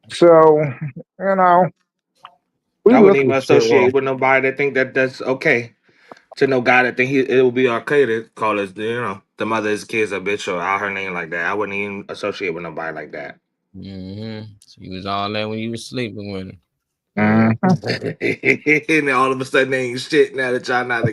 So, you know, we I wouldn't look even at shit associate wrong. with nobody that think that that's okay. To no guy that think it will be okay to call us, the mother of his kids a bitch or out her name like that. I wouldn't even associate with nobody like that. She was all that when you was sleeping with her. Yeah. Mhm. And then all of a sudden they ain't shit now that y'all not,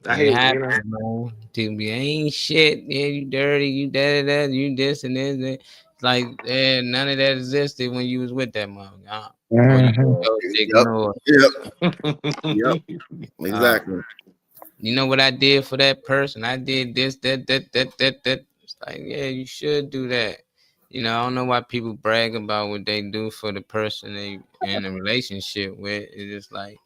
I It hate, happens, man. To be ain't shit. Yeah, you dirty. You that. You this and this. It's like none of that existed when you was with that mom. Or you Mhm. chose to Yep. ignore. Yep. Uh, Exactly. you know what I did for that person? I did this, that. It's like, yeah, you should do that. I don't know why people brag about what they do for the person they in a relationship with. It's just like,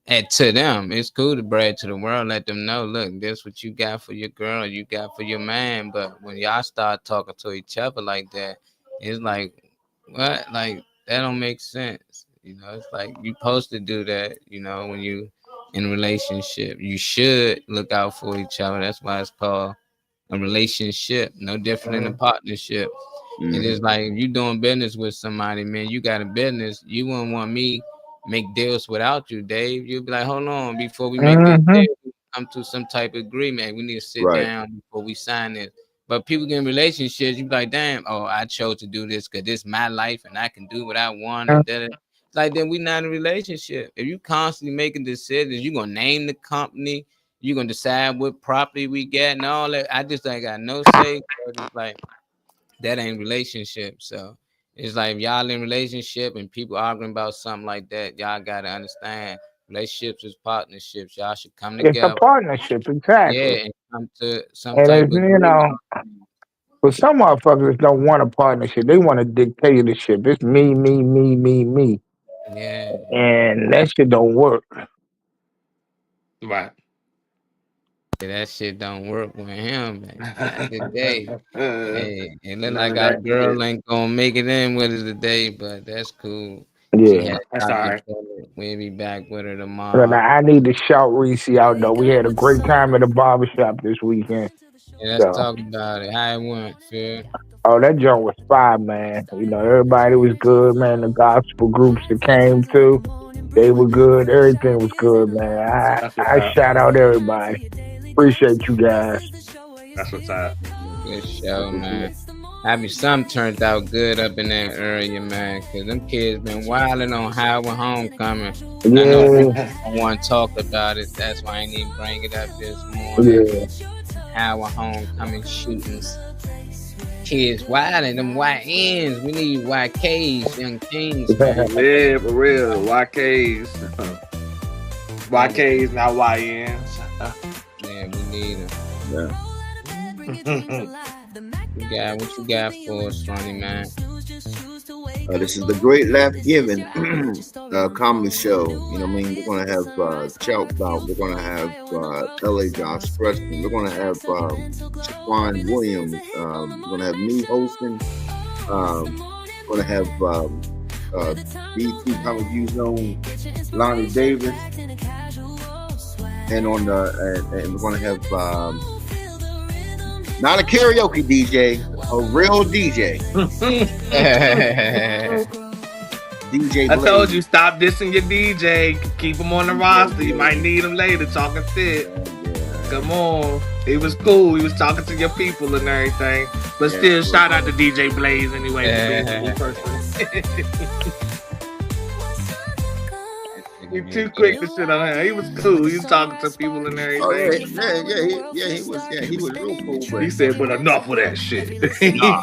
and to them, it's cool to brag to the world, let them know, look, this what you got for your girl, you got for your man. But when y'all start talking to each other like that, it's like, what? Like that don't make sense. It's like you supposed to do that. When you in a relationship, you should look out for each other. That's why it's called a relationship, no different than a partnership. It Mhm. is like if you doing business with somebody, man, you got a business. You wouldn't want me make deals without you, Dave. You'll be like, hold on, before we make this Mhm. deal, we come to some type of agreement. We need to sit Right. down before we sign this. But people get in relationships, you be like, damn, oh, I chose to do this because this is my life and I can do what I want. And that. It's like then we not in a relationship. If you constantly making decisions, you gonna name the company, you gonna decide what property we get and all that. I just ain't got no say. So it's like that ain't relationship. So it's like if y'all in relationship and people arguing about something like that, y'all gotta understand relationships is partnerships. Y'all should come It's a together, partnership, yeah, exactly. and come to some And type it's, of agreement. but some motherfuckers don't want a partnership. They want a dictatorship. It's me, me, me, me, me. Yeah, And that shit don't work. Right. that shit don't work with him, man. Not today. Hey, it look None like of our that shit. girl ain't gonna make it in with us today, but that's cool. She Yeah. had That's all doctor right. appointment. We'll be back with her But tomorrow. I need to shout Reese out though. We had a great time at the barbershop this weekend. Yeah, let's So talk about it. How it went, Phil. that joint was fire, man. Everybody was good, man. The gospel groups that came through, they were good. Everything was good, man. That's what's I up. shout out everybody. Appreciate you guys. That's what's up. Good show, man. Happy some turned out good up in that area, man. Cause them kids been wilding on Howard Homecoming. I know Yeah, I want to talk about it. That's why I ain't even bring it up this morning. yeah. Howard Homecoming shootings. Kids wilding them YNs. We need YKs, young kings, man. Yeah, for real. YKs. YKs, not YNs. Yeah, we need them. Yeah. What you got for us, Sonny, man? This is the Great Laugh Giving comedy show. You know what I mean? We're going to have Chout out. We're going to have LA Josh Preston. We're going to have Shaquan Williams. We're going to have me hosting. We're going to have BT Comic View Zone, Lonnie Davis. And on the and we're going to have not a karaoke DJ, a real DJ. DJ I Blaze. told you, stop dissing your DJ. Keep him on the roster. You might need him later talking shit. Come on. He was cool. He was talking to your people and everything. But still, shout out to DJ Blaze anyway for being a cool person. You too quick to shit on him. He was cool. He was talking to people and Oh everything. he was real cool. But He said, "But enough of that shit." nah,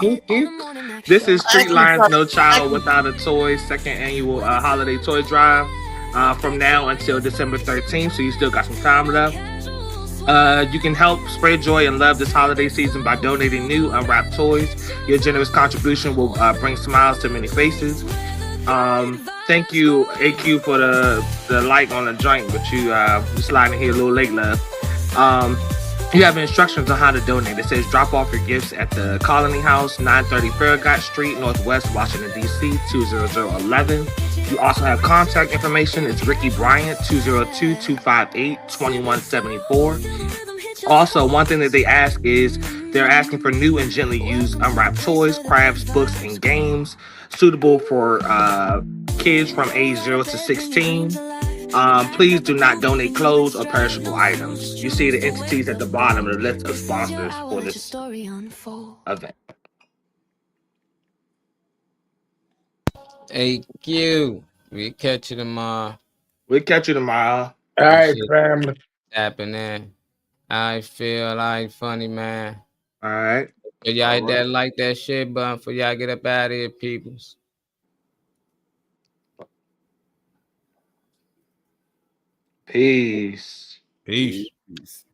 This is Street Actually, Lions No Child actually- Without a Toy second annual holiday toy drive from now until December 13th. So you still got some time left. You can help spread joy and love this holiday season by donating new unwrapped toys. Your generous contribution will bring smiles to many faces. Thank you, AQ, for the like on the joint, but you sliding here a little late, love. You have instructions on how to donate. It says drop off your gifts at the Colony House, 930 Farragut Street, Northwest Washington, D.C., 20011. You also have contact information. It's Ricky Bryant, 202-258-2174. Also, one thing that they ask is they're asking for new and gently used unwrapped toys, crafts, books, and games suitable for kids from age 0 to 16. Please do not donate clothes or perishable items. You see the entities at the bottom of the list of sponsors for this event. AQ, we catch you tomorrow. We'll catch you tomorrow. All right, Shit family. happening. I feel like funny, man. All right. So y'all hit that like that shit button for y'all get up out of here, peoples. Peace. Peace. Peace.